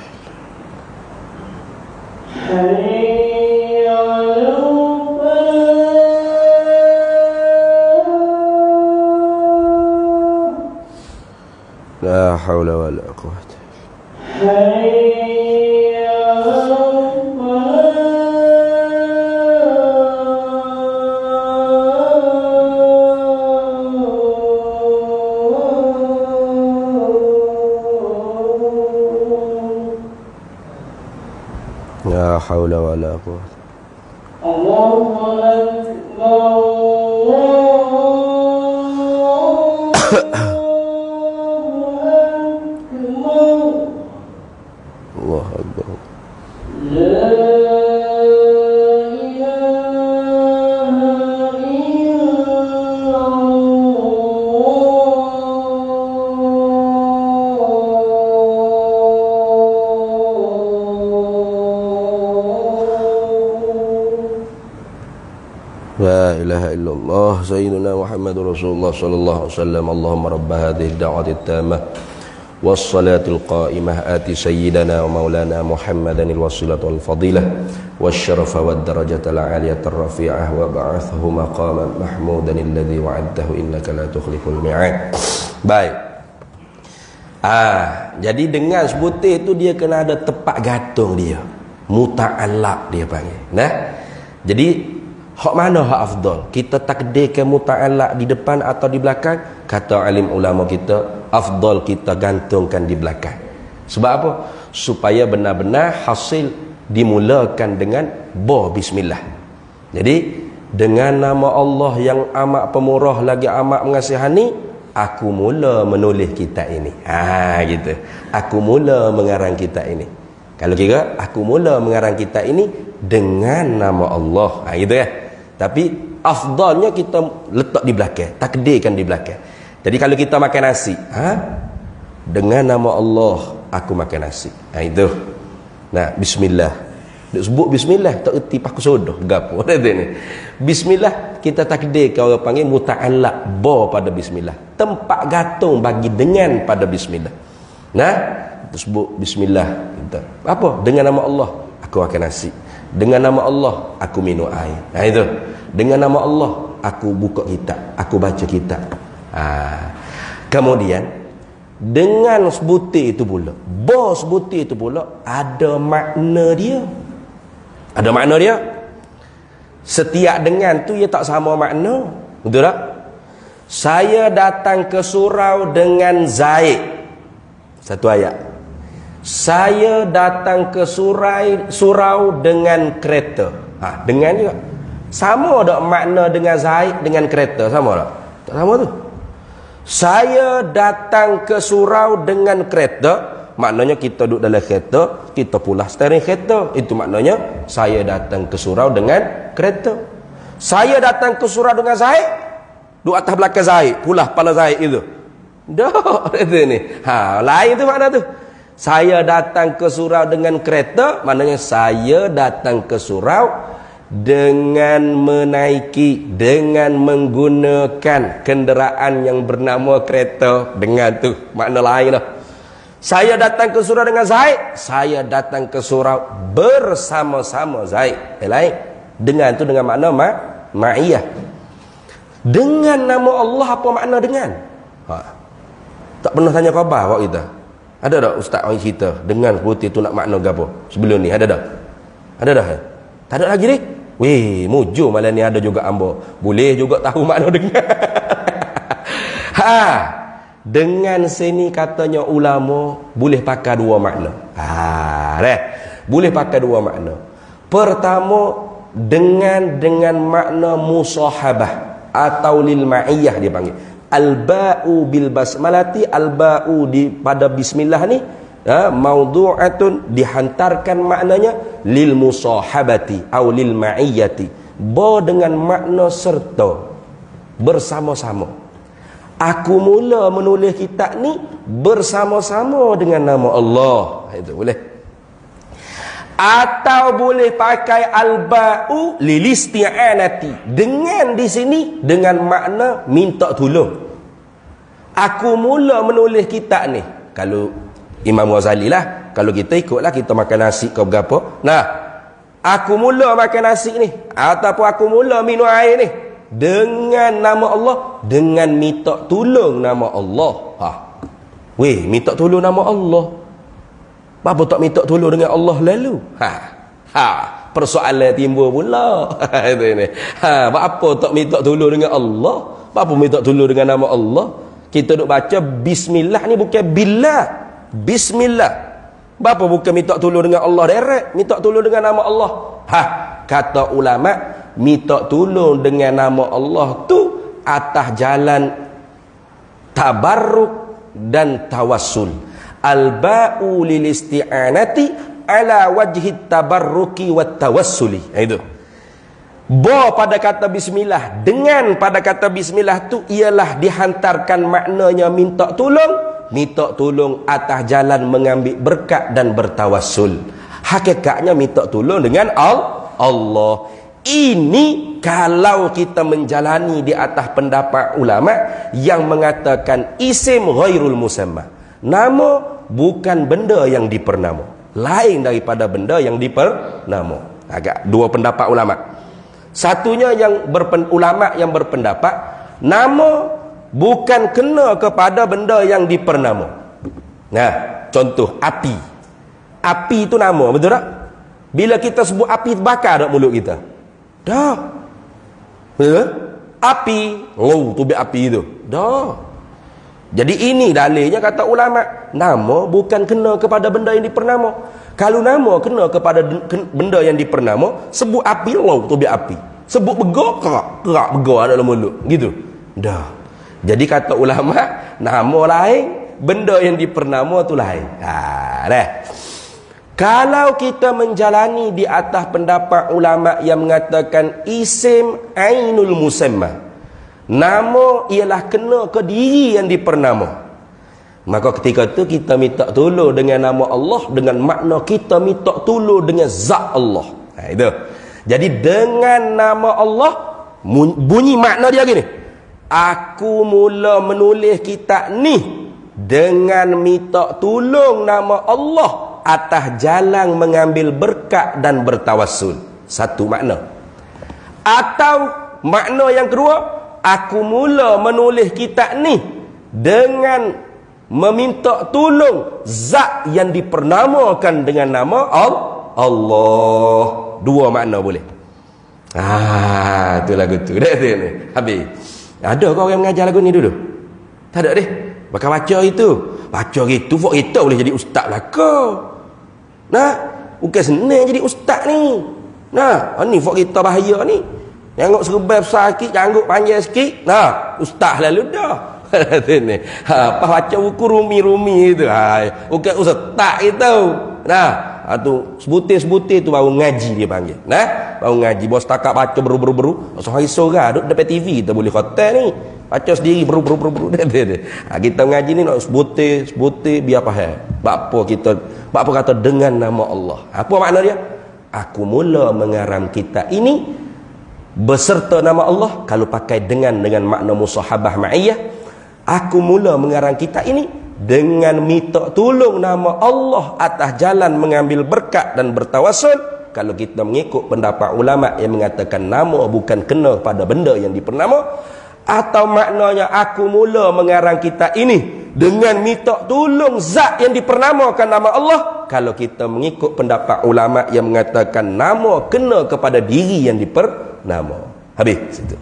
la haula wa la quwwata. La haula wa la quwwata. Allahu Akbar. Allahu Akbar. La ilaha illallah sayyiduna Muhammadur Rasulullah sallallahu alaihi wasallam. Allahumma rabb hadhihi ad-da'wati at-tammah was-salatil qa'imah ati sayyidana wa maulana Muhammadan al-wasilata wal fadilah wasyarafa wad darajatal 'aliyata ar-rafi'ah wa ba'athahu maqaman mahmudan alladhi wa'adtahu innaka la tukhliful mi'ad. Baik. Jadi dengan sebutir itu dia kena ada tempat gantung dia. Muta'allaq dia panggil. Nah. Jadi hak mana hak afdal? Kita takdirkan muta'allaq di depan atau di belakang? Kata alim ulama kita, afdal kita gantungkan di belakang. Sebab apa? Supaya benar-benar hasil dimulakan dengan bismillah. Jadi dengan nama Allah yang amat pemurah lagi amat mengasihani, aku mula menulis kitab ini. Gitu. Aku mula mengarang kitab ini. Kalau kira aku mula mengarang kitab ini dengan nama Allah. Gitu ya. Tapi afdalnya kita letak di belakang, takdirkan di belakang. Jadi kalau kita makan nasi, dengan nama Allah aku makan nasi. Itu. Nah, bismillah. Dia sebut bismillah tak erti pakai sodah gapo ni. Bismillah kita takdirkan orang panggil muta'allaq pada bismillah. Tempat gantung bagi dengan pada bismillah. Nah, sebut bismillah kita. Apa? Dengan nama Allah aku makan nasi. Dengan nama Allah aku minum air. Itu. Dengan nama Allah aku buka kitab, aku baca kitab. Kemudian dengan sebutir itu pula, sebutir itu pula ada makna dia. Ada makna dia. Setiap dengan tu ia tak sama makna. Betul tak? Saya datang ke surau dengan Zaid. Satu ayat. Saya datang ke surau dengan kereta. Dengan juga. Sama tak makna dengan Zaid dengan kereta? Sama tak? Tak sama tu. Saya datang ke surau dengan kereta. Maknanya kita duduk dalam kereta, kita pula steering kereta. Itu maknanya saya datang ke surau dengan kereta. Saya datang ke surau dengan Zaid, duduk atas belakang Zaid, pula kepala Zaid itu. Dah, itu ni. Lain tu makna tu. Saya datang ke surau dengan kereta, maknanya saya datang ke surau dengan menaiki, dengan menggunakan kenderaan yang bernama kereta. Dengan tu makna lain lah. Saya datang ke surau dengan Zaid, saya datang ke surau bersama-sama Zaid. Lain. Dengan tu dengan makna ma'iyah. Dengan nama Allah apa makna dengan? Tak pernah tanya khabar awak kita. Ada tak ustaz orang cerita dengan putih tu nak makna gapo? Sebelum ni ada tak? Ada dah? Tak ada lagi ni? Weh, mujur malam ni ada juga ambo. Boleh juga tahu makna dengan. Dengan sini katanya ulama boleh pakai dua makna. Boleh pakai dua makna. Pertama, dengan makna musahabah atau lil ma'iyah dia panggil. Al-ba'u bil basmalati, al-ba'u pada bismillah ni maudu'atun, dihantarkan maknanya lil musahabati atau lil ma'iyati, dengan makna serta, bersama-sama. Aku mula menulis kitab ni bersama-sama dengan nama Allah. Itu boleh. Atau boleh pakai al-ba'u lil isti'anati. Dengan di sini dengan makna minta tolong. Aku mula menulis kitab ni. Kalau Imam Ghazali lah, kalau kita ikutlah, kita makan nasi ke berapa. Nah, aku mula makan nasi ni, ataupun aku mula minum air ni dengan nama Allah, dengan minta tolong nama Allah. Minta tolong nama Allah. Apa tak minta tolong dengan Allah lalu? Persoalan timbul pula. Itu ni. Apa tak minta tolong dengan Allah? Apa minta tolong dengan nama Allah? Kita duk baca bismillah ni bukan billah. Bismillah. Bapa bukan minta tolong dengan Allah direct, minta tolong dengan nama Allah. Kata ulama, minta tolong dengan nama Allah tu atas jalan tabarruk dan tawassul. Al-ba'u lil isti'anati ala wajhi tabarruki wat tawassuli. Itu. Pada kata bismillah, dengan pada kata bismillah tu ialah dihantarkan maknanya minta tolong atas jalan mengambil berkat dan bertawassul. Hakikatnya minta tolong dengan Allah. Ini kalau kita menjalani di atas pendapat ulama yang mengatakan isim ghairul musamma. Nama bukan benda yang dipernama, lain daripada benda yang dipernama. Agak dua pendapat ulama. Satunya ulama yang berpendapat nama bukan kena kepada benda yang dipernama. Contoh api. Api itu nama, betul tak? Bila kita sebut api, bakar tak mulut kita? Dah. Betul? Api, tu api itu. Dah. Jadi ini dalilnya kata ulama, nama bukan kena kepada benda yang dipernama. Kalau nama kena kepada benda yang dipernama, sebut api, tu api. Sebut begok, kerak begok dalam mulut. Gitu. Dah. Jadi kata ulama, nama lain, benda yang dipernama tu lain. Dah. Kalau kita menjalani di atas pendapat ulama yang mengatakan isim ainul musamma, nama ialah kena ke diri yang dipernama, maka ketika itu kita minta tolong dengan nama Allah, dengan makna kita minta tolong dengan zat Allah. Itu. Jadi dengan nama Allah, bunyi makna dia gini. Aku mula menulis kitab ni dengan minta tolong nama Allah atas jalan mengambil berkat dan bertawassul. Satu makna. Atau makna yang kedua, aku mula menulis kitab ni dengan meminta tolong zat yang dipernamakan dengan nama Allah. Dua makna boleh. Tu lagu tu dah tu ni. Habis. Ada kau orang mengajar lagu ni dulu? Tak ada deh. Bakal baca itu. Baca gitu fok kita boleh jadi ustaz lah kau. Nah, bukan senang jadi ustaz ni. Nah, ni fok kita bahaya ni. Janggut serba besar sikit, janggut panjang sikit. Nah, ustaz lalu dah. Ni. Apa baca buku rumi-rumi itu. Bukan ustaz itu. Nah, tu sebutir-sebutir tu baru ngaji dia panggil. Nah, baru ngaji. Bos setakat baca beru-beru. Sehari sore duduk depan TV kita boleh hotel ni. Baca sendiri beru-beru. Kita mengaji ni nak sebutir biar faham. Apa kata dengan nama Allah. Apa makna dia? Aku mula mengaram kita ini beserta nama Allah. Kalau pakai dengan makna musahabah ma'iyah, aku mula mengarang kita ini dengan minta tolong nama Allah atas jalan mengambil berkat dan bertawasul. Kalau kita mengikut pendapat ulama yang mengatakan nama bukan kena pada benda yang dipernama, atau maknanya aku mula mengarang kita ini dengan minta tolong zat yang dipernamakan nama Allah. Kalau kita mengikut pendapat ulama yang mengatakan nama kena kepada diri yang dipernama. Habis situ.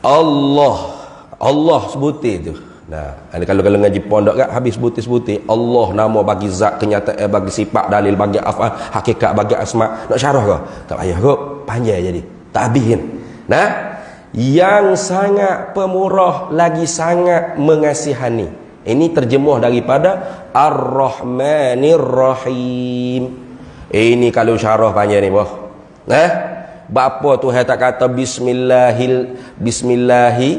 Allah sebutir tu. Nah, kalau ngaji pondok kan habis sebutir-sebutir. Allah nama bagi zat, kenyataan bagi sifat, dalil bagi afal, hakikat bagi asma. Nak syarah ke? Tak payah ke? Panjang jadi. Tak habisin. Nah, yang sangat pemurah lagi sangat mengasihani. Ini terjemuh daripada Ar-Rahmanir Rahim. Ini kalau syarah panjang ni, boh. Nah, bapa Tuhan tak kata bismillahi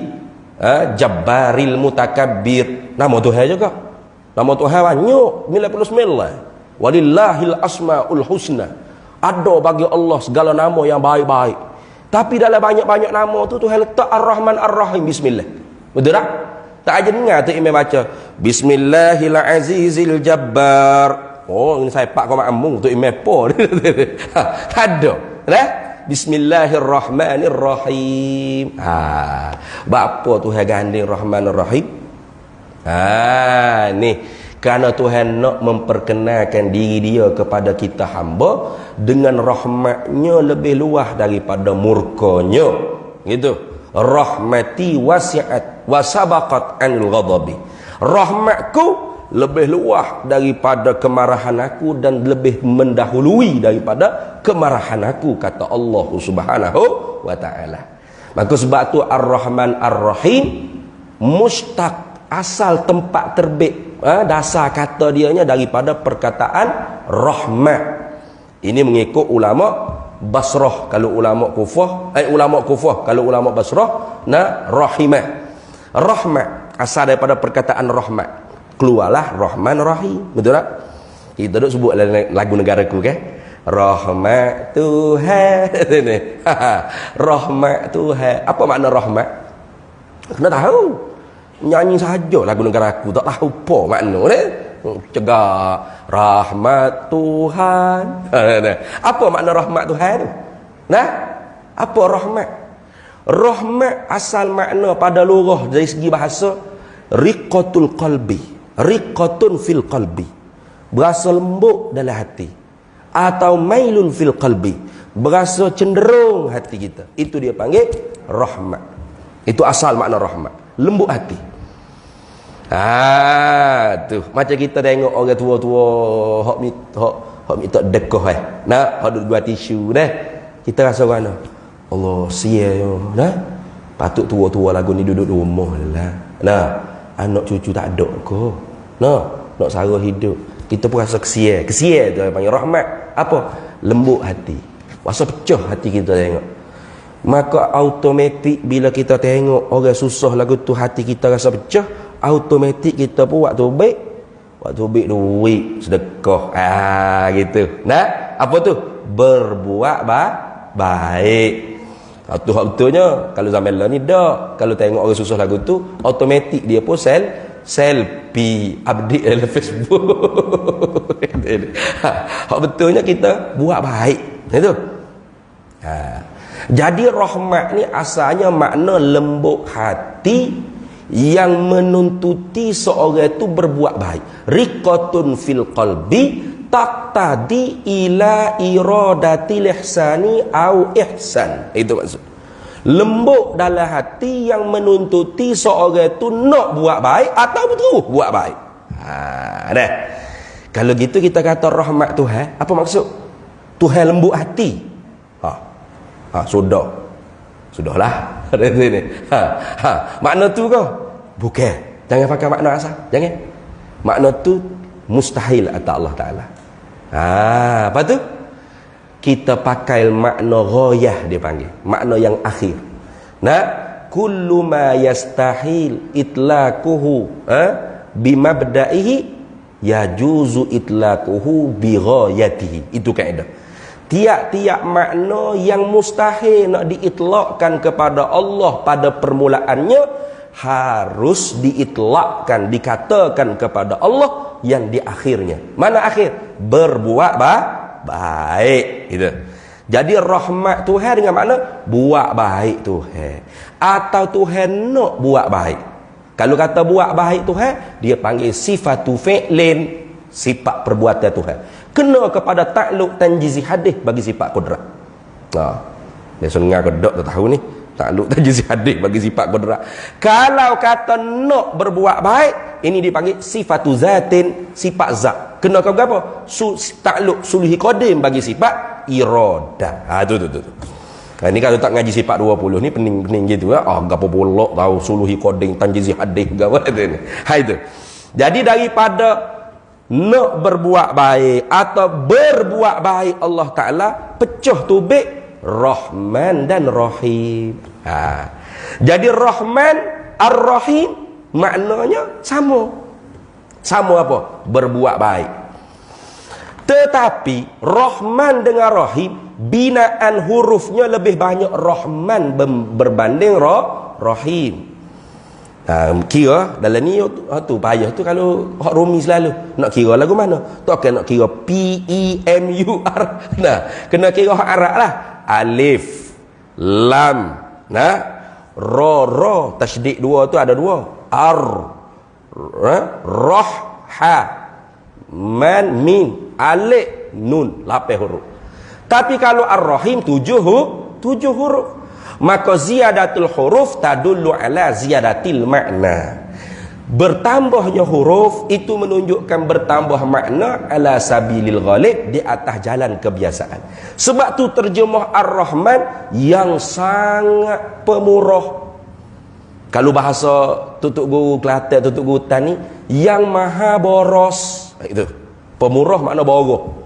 Jabbaril Mutakabbir. Nama Tuhan juga. Nama Tuhan banyak, 99. Walillahil asmaul husna. Ada bagi Allah segala nama yang baik-baik. Tapi dalam banyak-banyak nama tu Tuhan letak Ar-Rahman Ar-Rahim. Bismillah. Betul tak? Tak aja dengar tu imam baca Bismillahil Azizil Jabbar. Oh, ini saya pak kau makmum tu imam apa? Tak ada. Nah, Bismillahirrahmanirrahim. Bapa Tuhan ganding Rahman Rahim. Ni kerana Tuhan nak memperkenalkan diri dia kepada kita hamba dengan rahmatnya lebih luas daripada murkanya. Gitu. Rahmati wasi'at wa sabaqat anil ghadabi. Rahmatku lebih luas daripada kemarahan aku dan lebih mendahului daripada kemarahan aku, kata Allah Subhanahu wa taala. Maka sebab tu Ar-Rahman Ar-Rahim mustaq, asal tempat terbit, dasar kata dianya daripada perkataan rahmat. Ini mengikut ulama Basrah. Kalau ulama Kufah, kalau ulama Basrah, rahimah. Rahmat asal daripada perkataan rahmat. Keluarlah Rahman Rahim. Betul tak? Kita duk sebut lagu negaraku kan? Rahmat Tuhan. Rahmat Tuhan. Apa makna rahmat? Kena tahu. Nyanyi saja lagu negaraku tak tahu apa makna ni. Cegah rahmat Tuhan. Apa makna rahmat Tuhan tu? Nah, apa rahmat? Rahmat asal makna pada lurah dari segi bahasa riqatul qalbi. Riqatun fil qalbi, berasa lembut dalam hati, atau mailun fil qalbi, berasa cenderung hati kita. Itu dia panggil rahmat. Itu asal makna rahmat, lembut hati. Tu macam kita tengok orang tua-tua hok minta dekoh hok duduk buat tisu dah. Kita rasa mana? Allah sia yo. Patut tua-tua lagu ni duduk rumah lah. Anak cucu tak ada ke? Nak sara hidup. Kita pun rasa kesian tu panggil rahmat. Apa? Lembut hati. Rasa pecah hati kita tengok. Maka automatik bila kita tengok orang susah lagu tu, hati kita rasa pecah, automatik kita pun waktu baik duit sedekah. Gitu. Apa tu? Berbuat baik. Betulnya kalau zaman lah ni dah, kalau tengok orang susah lagu tu, automatik dia pun selfie update dalam Facebook. Betulnya kita buat baik. Itu. Jadi rahmat ni asalnya makna lembut hati yang menuntuti seorang itu berbuat baik. Riqatun fil qalbi, taqtadi ila iradatil ihsani au ihsan. Itu maksud. Lembut dalam hati yang menuntuti seorang itu nak buat baik atau betul buat baik. Dah. Kalau gitu kita kata rahmat Tuhan, apa maksud? Tuhan lembut hati. Sudahlah. Dari sini. Makna tu kau? Bukan. Jangan pakai makna asal. Jangan. Makna tu mustahil atas Allah Taala. Apa tu? Kita pakai makna ghayah dia panggil. Makna yang akhir. Kullu ma yastahil itlaquhu bimabda'ihi yajuzu itlaquhu bighayatihi. Itu kaedah. Tiap-tiap makna yang mustahil nak diitlakkan kepada Allah pada permulaannya harus diitlakkan, dikatakan kepada Allah yang di akhirnya. Mana akhir? Berbuat baik. Gitu. Jadi rahmat Tuhan dengan makna buat baik Tuhan. Atau Tuhan nak buat baik. Kalau kata buat baik Tuhan, dia panggil sifatu fi'lin, sifat perbuatan Tuhan. Kena kepada takluk tanjizi hadis bagi sifat kudrat. Biasa dengar kedok tu tahu ni. Takluk tanjizi hadis bagi sifat kudrat. Kalau kata nak berbuat baik, ini dipanggil sifatu zatin, sifat zat. Kena ke apa? Takluk suluhi qadim bagi sifat iradah. Tu. Ini kalau tak ngaji sifat 20 ni pening gitu gapo pula tahu suluhi qadim tanjizi hadis gapo ni. Itu. Jadi daripada nak berbuat baik atau berbuat baik Allah Ta'ala pecah tubik Rahman dan Rahim. Jadi Rahman Ar-Rahim maknanya sama apa? Berbuat baik. Tetapi Rahman dengan Rahim binaan hurufnya lebih banyak Rahman berbanding Rahim. Kira dalam ni tu payah tu kalau hak rumi selalu nak kira lagu mana tu akan nak kira PEMUR. Kena kira hak Arab lah. Alif lam ra tasydid dua tu ada dua, rah ha man mim alif nun 8 huruf. Tapi kalau ar-rahim 7 huruf. Maka ziyadatul huruf tadullu ala ziyadatil makna. Bertambahnya huruf itu menunjukkan bertambah makna ala sabilil ghalib, di atas jalan kebiasaan. Sebab tu terjemah Ar-Rahman yang sangat pemurah. Kalau bahasa tutuk guru Kelantan, tutuk guru Tani, yang maha boros. Itu pemurah makna boroh.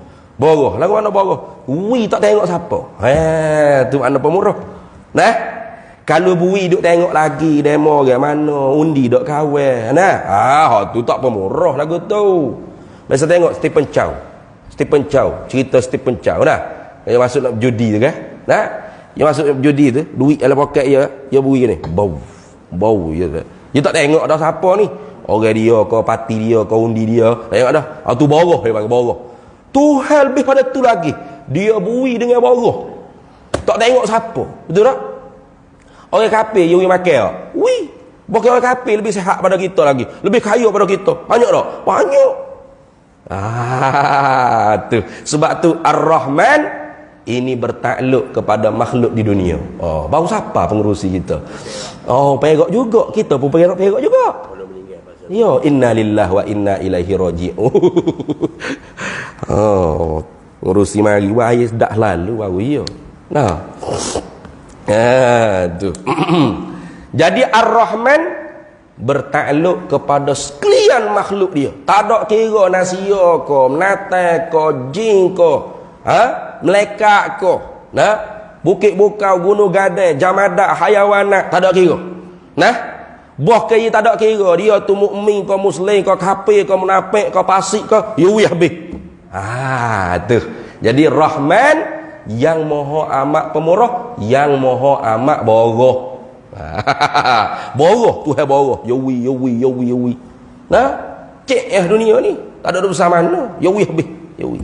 Lagu mana boroh? Tak tengok siapa. Tu makna pemurah. Kalau bui duk tengok lagi demo ke mana undi duk kawan. Tu tak pemurah lagu tu. Biasa tengok Stephen Chow, cerita Stephen Chow yang masuk nak judi tu kan. Yang masuk judi tu, duit dalam poket dia bui ni. Bau dia. Dia tak tengok dah siapa ni. Orang dia ke parti dia ke undi dia. Tengok dah. Tu boroh dia panggil boroh. Tuhan lebih pada tu lagi. Dia bui dengan boroh. Tak tengok siapa. Betul tak? Orang kafir you makan. Bukan orang kafir lebih sihat pada kita lagi. Lebih kaya pada kita. Banyak tak? Banyak. Tu. Sebab tu Ar-Rahman ini bertakluk kepada makhluk di dunia. Baru siapa pengurusi kita? Perak juga. Kita pun perak juga. Ya, inna lillahi wa inna ilaihi raji'un. Ngurusi mari wahai dah lalu baru ya. Tu. Jadi Ar-Rahman bertakluk kepada sekalian makhluk dia. Tak ada kira nasia ke, menata ke, jin ke, melekat ke, bukit bukau, gunung gadai, jamadah, hayawanat, tak ada kira. Buah kaya tak ada kira. Dia tu mukmin ke, muslim ke, kafir ke, munafik ke, fasik ke, yuwi habis. Tu. Jadi Rahman yang moho amat pemurah, yang moho amat boroh. Boroh, Tuhan boroh. Yawi. Cek dunia ni. Tak ada urusan mana. Yawi habis. Yawi.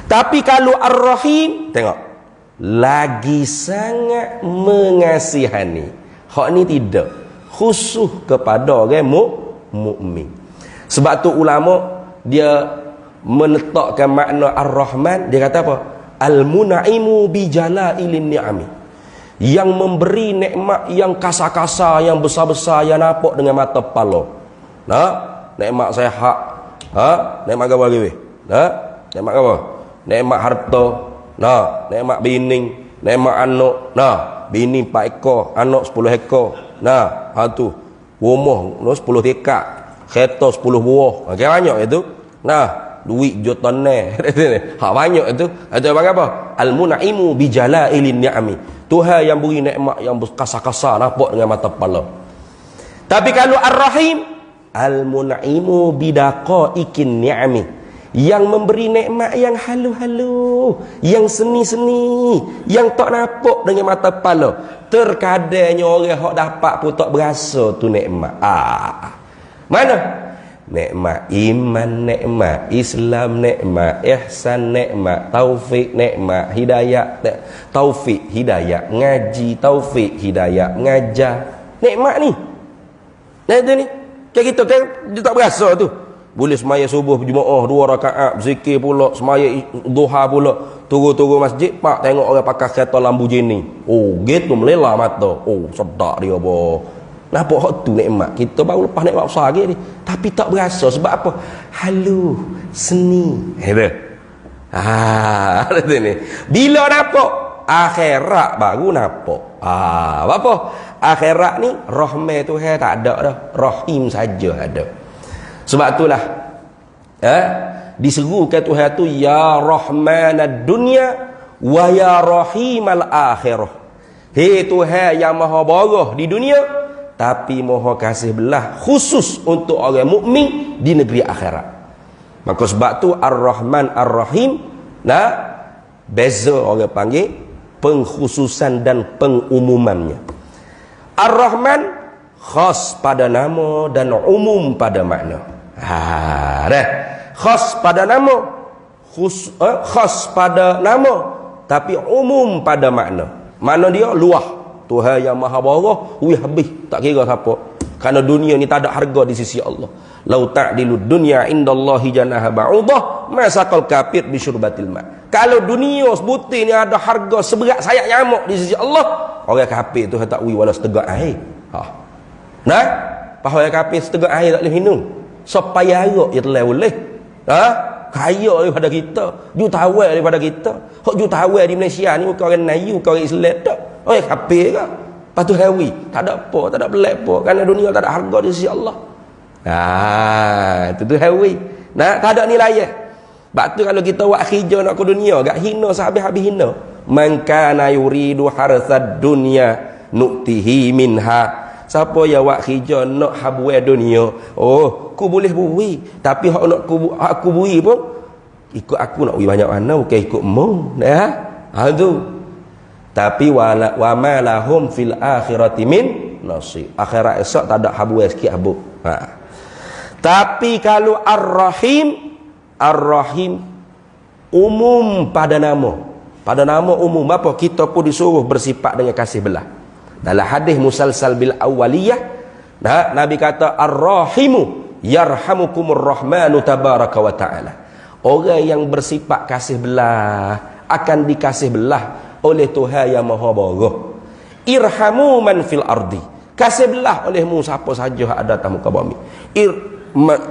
Tapi kalau Ar-Rahim, tengok. Lagi sangat mengasihani. Hak ni tidak. Khusus kepada orang mukmin. Sebab tu ulama dia menetapkan makna Ar-Rahman, dia kata apa? Al-munaimu bi jalailin ni'ami, yang memberi nikmat yang kasar-kasar, yang besar-besar, yang nampak dengan mata kepala. Nah, nikmat sehat. Nikmat apa lagi? Nikmat apa? Nikmat harta. Nah, nikmat bini, nikmat anak. Nah, bini 4 ekor, anak 10 ekor. Nah, tu rumah 10 tekak, kereta 10 buah. Okey, banyak itu. Nah, duit jutaan hak banyak itu. Itu apa? Al-munaimu bi jalailin ni'ami, Tuhan yang beri nikmat yang kasar-kasar, nampak dengan mata kepala. Tapi kalau Ar-Rahim, al-munaimu bi daqaiqin ni'ami, yang memberi nikmat yang halu-halu, yang seni-seni, yang tak nampak dengan mata kepala. Terkadangnya orang hok dapat pun tak berasa tu nikmat. Mana? Nikmat iman, nikmat Islam, nikmat ihsan, nikmat taufik, nikmat hidayah, taufik hidayah ngaji, taufik hidayah mengajar. Nikmat ni. Nah itu ni. Kayak kita kan dia tak berasa tu. Boleh semaya subuh berjemaah 2 rakaat, zikir pula, semaya duha pula, turun-turun masjid, pak tengok orang pakai kereta Lamborghini. Oh, gitu melelah mata. Oh, sedap dia boh. Nampak hak tu nikmat. Kita baru lepas nikmat besar lagi ni, tapi tak berasa. Sebab apa? Halu, seni. Itu. Itu ni. Bila nampak akhirat baru nampak. Apa? Akhirat ni rahmat Tuhan tak ada dah. Rahim saja ada. Sebab itulah diserukan Tuhan tu ya rahmanad dunya wa ya rahimal akhirah. Hei Tuhan yang maha barah di dunia, tapi maha kasih belah khusus untuk orang mukmin di negeri akhirat. Maka sebab tu Ar-Rahman Ar-Rahim, nah, beza orang panggil pengkhususan dan pengumumannya. Ar-Rahman khas pada nama dan umum pada makna. Dah. Khas pada nama, khas pada nama, tapi umum pada makna. Makna dia luah. Tuhan yang maha barah, habis tak kira siapa. Kerana dunia ni tak ada harga di sisi Allah. Lau ta'dilu dunya indallahi janaha ba'udah ma saqal kafir bi syurbatil ma. Kalau dunia sebutir ni ada harga seberat sayap nyamuk di sisi Allah, orang kafir tu tak wi wala setegak air. Nah, pahala kafir setegak air tak boleh minum. Supaya arak dia telah boleh. Kaya daripada kita, jutawan daripada kita. Hak jutawan di Malaysia ni bukan orang Melayu, bukan orang Islam tak. Oh, kafir ke? Lepas tu hawi, tak ada apa, tak ada belak apa, kerana dunia tak ada harga di sisi Allah. Itu hawi. Nah, tak ada nilai. Sebab tu kalau kita buat khijau nak ke dunia, gak hina sehabis-habis hina. Man kana yuridu harsad dunya nu'tihi minha. Siapa yang buat khijau nak habuai dunia, oh, aku boleh bui, tapi hak nak aku bui pun ikut aku nak bui banyak mana, bukan ikut mu. Tu. Tapi wa ma lahum fil akhirati min nasib. Akhirat esok tak ada habuai sikit habuk. Tapi kalau Ar-Rahim, Ar-Rahim umum pada nama. Pada nama umum apa? Kita pun disuruh bersifat dengan kasih belah. Dalam hadis musalsal bil awaliyah, Nabi kata Ar-Rahimu yarhamukumur rahmanu tabaraka wa ta'ala. Orang yang bersifat kasih belah akan dikasih belah oleh Tuhan yang maha barah. Irhamu man fil ardi, kasih belah olehmu siapa saja ada atas muka bumi.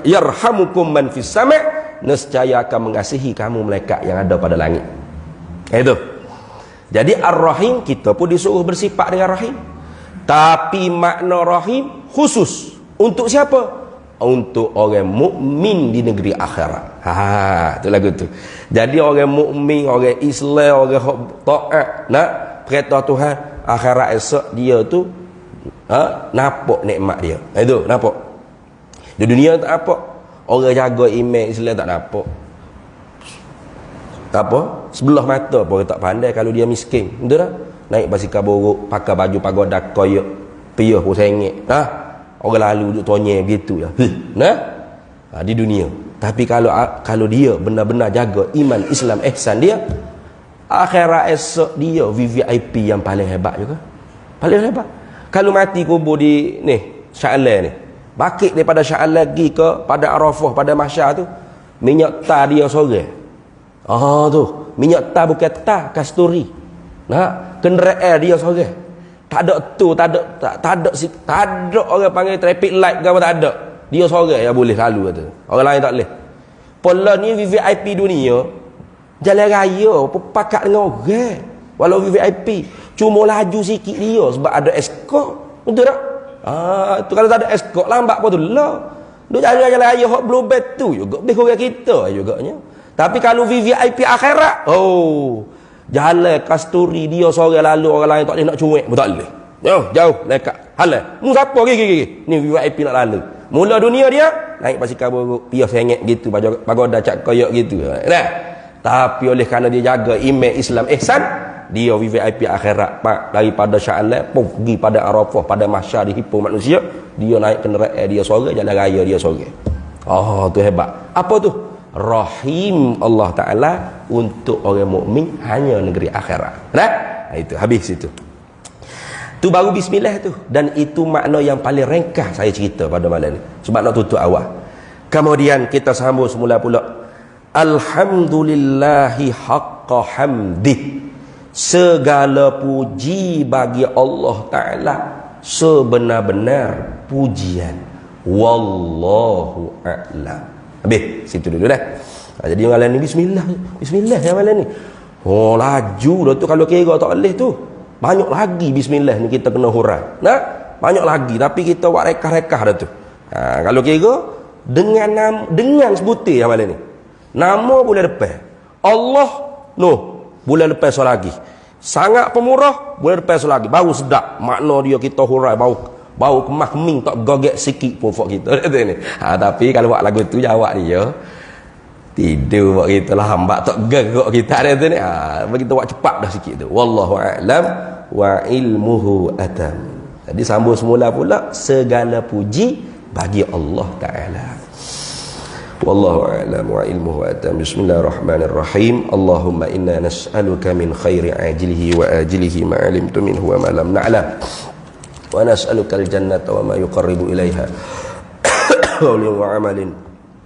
Yarhamukum man fis sama', nescaya akan mengasihi kamu malaikat yang ada pada langit. Itu. Jadi Ar-Rahim, kita pun disuruh bersifat dengan Rahim. Tapi makna Rahim khusus untuk siapa? Untuk orang mukmin di negeri akhirat. Itu lagu tu. Jadi orang mukmin, orang Islam, orang taat nak perintah Tuhan, akhirat esok dia tu nampak nikmat dia. Itu nampak. Di dunia tak nampak. Orang jaga iman Islam tak nampak. Tak apa, sebelah mata pun orang tak pandai kalau dia miskin. Betul tak? Naik basikal borok, pakai baju pagoda koyak, piyah pun sengit. Orang lalu duduk tonyek begitu ya. Di dunia. Tapi kalau dia benar-benar jaga iman, Islam, ihsan dia, akhirat esok dia VVIP yang paling hebat juga. Paling hebat. Kalau mati kubur di ni, Sya'lan ni. Bakit daripada Sya'lan lagi ke pada Arafah, pada Mahsyar tu, minyak tar dia sorang. Tu minyak tar bukan tar kasturi. Nah, kenderaan dia sorang. Tak ada tu, tak ada orang panggil traffic light ke apa, tak ada. Dia sorang yang boleh lalu kata. Orang lain tak boleh. Pola ni VVIP dunia, jalan raya pakat dengan orang. Walau VVIP, cuma laju sikit dia sebab ada escort. Betul tak? Tu kalau tak ada escort lambat apa tu lah. Duk jalan raya hok blue bed tu juga lebih kurang kita juganya. Tapi kalau VVIP akhirat, jalan kasturi dia seorang lalu, orang lain tak boleh nak cuek pun tak boleh. Jauh dekat. Halal. Mu siapa gigi? Ni VVIP nak lalu. Mula dunia dia naik basikal buruk, piah sengit gitu, pagoda cak koyak gitu. Nah. Tapi oleh kerana dia jaga imej Islam ihsan, dia VVIP akhirat daripada Sya'lan pergi pada Arafah, pada mahsyar dihimpun manusia, dia naik kenderaan dia sorang, jalan raya dia sorang. Tu hebat. Apa tu? Rahim Allah Ta'ala untuk orang mukmin hanya negeri akhirat. Nah, itu habis itu. Tu baru bismillah tu, dan itu makna yang paling ringkas saya cerita pada malam ni sebab nak tutup awal. Kemudian kita sambung semula pula. Alhamdulillahi haqqa hamdih. Segala puji bagi Allah Ta'ala sebenar-benar pujian. Wallahu a'lam. Habis situ dulu dah. Jadi malam ni bismillah ya malam ni. Laju dah tu kalau kira tak boleh tu. Banyak lagi bismillah ni kita kena hurai. Nah, banyak lagi tapi kita buat rekah-rekah dah tu. Kalau kira dengan sebutir ya malam ni. Nama bulan depan. Allah bulan depan so lagi. Sangat pemurah bulan depan so lagi. Baru sedap makna dia kita hurai bau kemas keming tak gogek sikit pun fok kita ni. Tapi kalau buat lagu tu jawab dia tidur buat kita lah hamba tak gerak kita ada tu ni. Bagi kita buat cepat dah sikit tu. Wallahu a'lam wa ilmuhu atam. Jadi sambung semula pula, segala puji bagi Allah Ta'ala. Wallahu a'lam wa ilmuhu atam. Bismillahirrahmanirrahim. Allahumma inna nas'aluka min khairi ajilihi wa ajilihi ma 'alimtu minhu wa ma lam na'lam. Wa nas'aluka al-jannata wa ma yuqarribu ilaiha qawlin wa 'amalin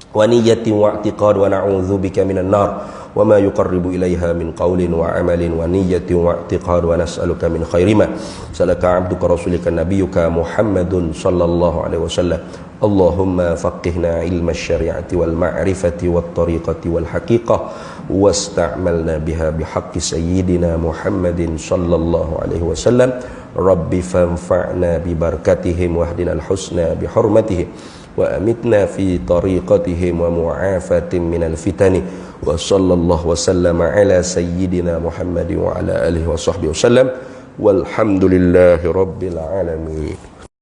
wa niyyatin wa i'tiqad wa na'udzubika minan nar wa ma yuqarribu ilaiha min qawlin wa 'amalin wa niyyatin wa i'tiqad wa nas'aluka min khairi ma salaka 'abduka rasulika nabiyyuka Muhammadun sallallahu alaihi wasallam. Allahumma faqihna ilma syari'ati wal ma'rifati wat tariqati wal haqiqah wasta'malna biha bihaqqi sayyidina Muhammadin sallallahu alaihi wasallam. Rabbi fanfa'na bi barakatihim wahdina al-husna bi hurmatihim wa amitna fi tariqatihim wa mu'afatin minal fitani wa sallallahu wa sallama ala sayyidina Muhammadin wa ala alihi wa sahbihi wasallam walhamdulillahi rabbil alamin.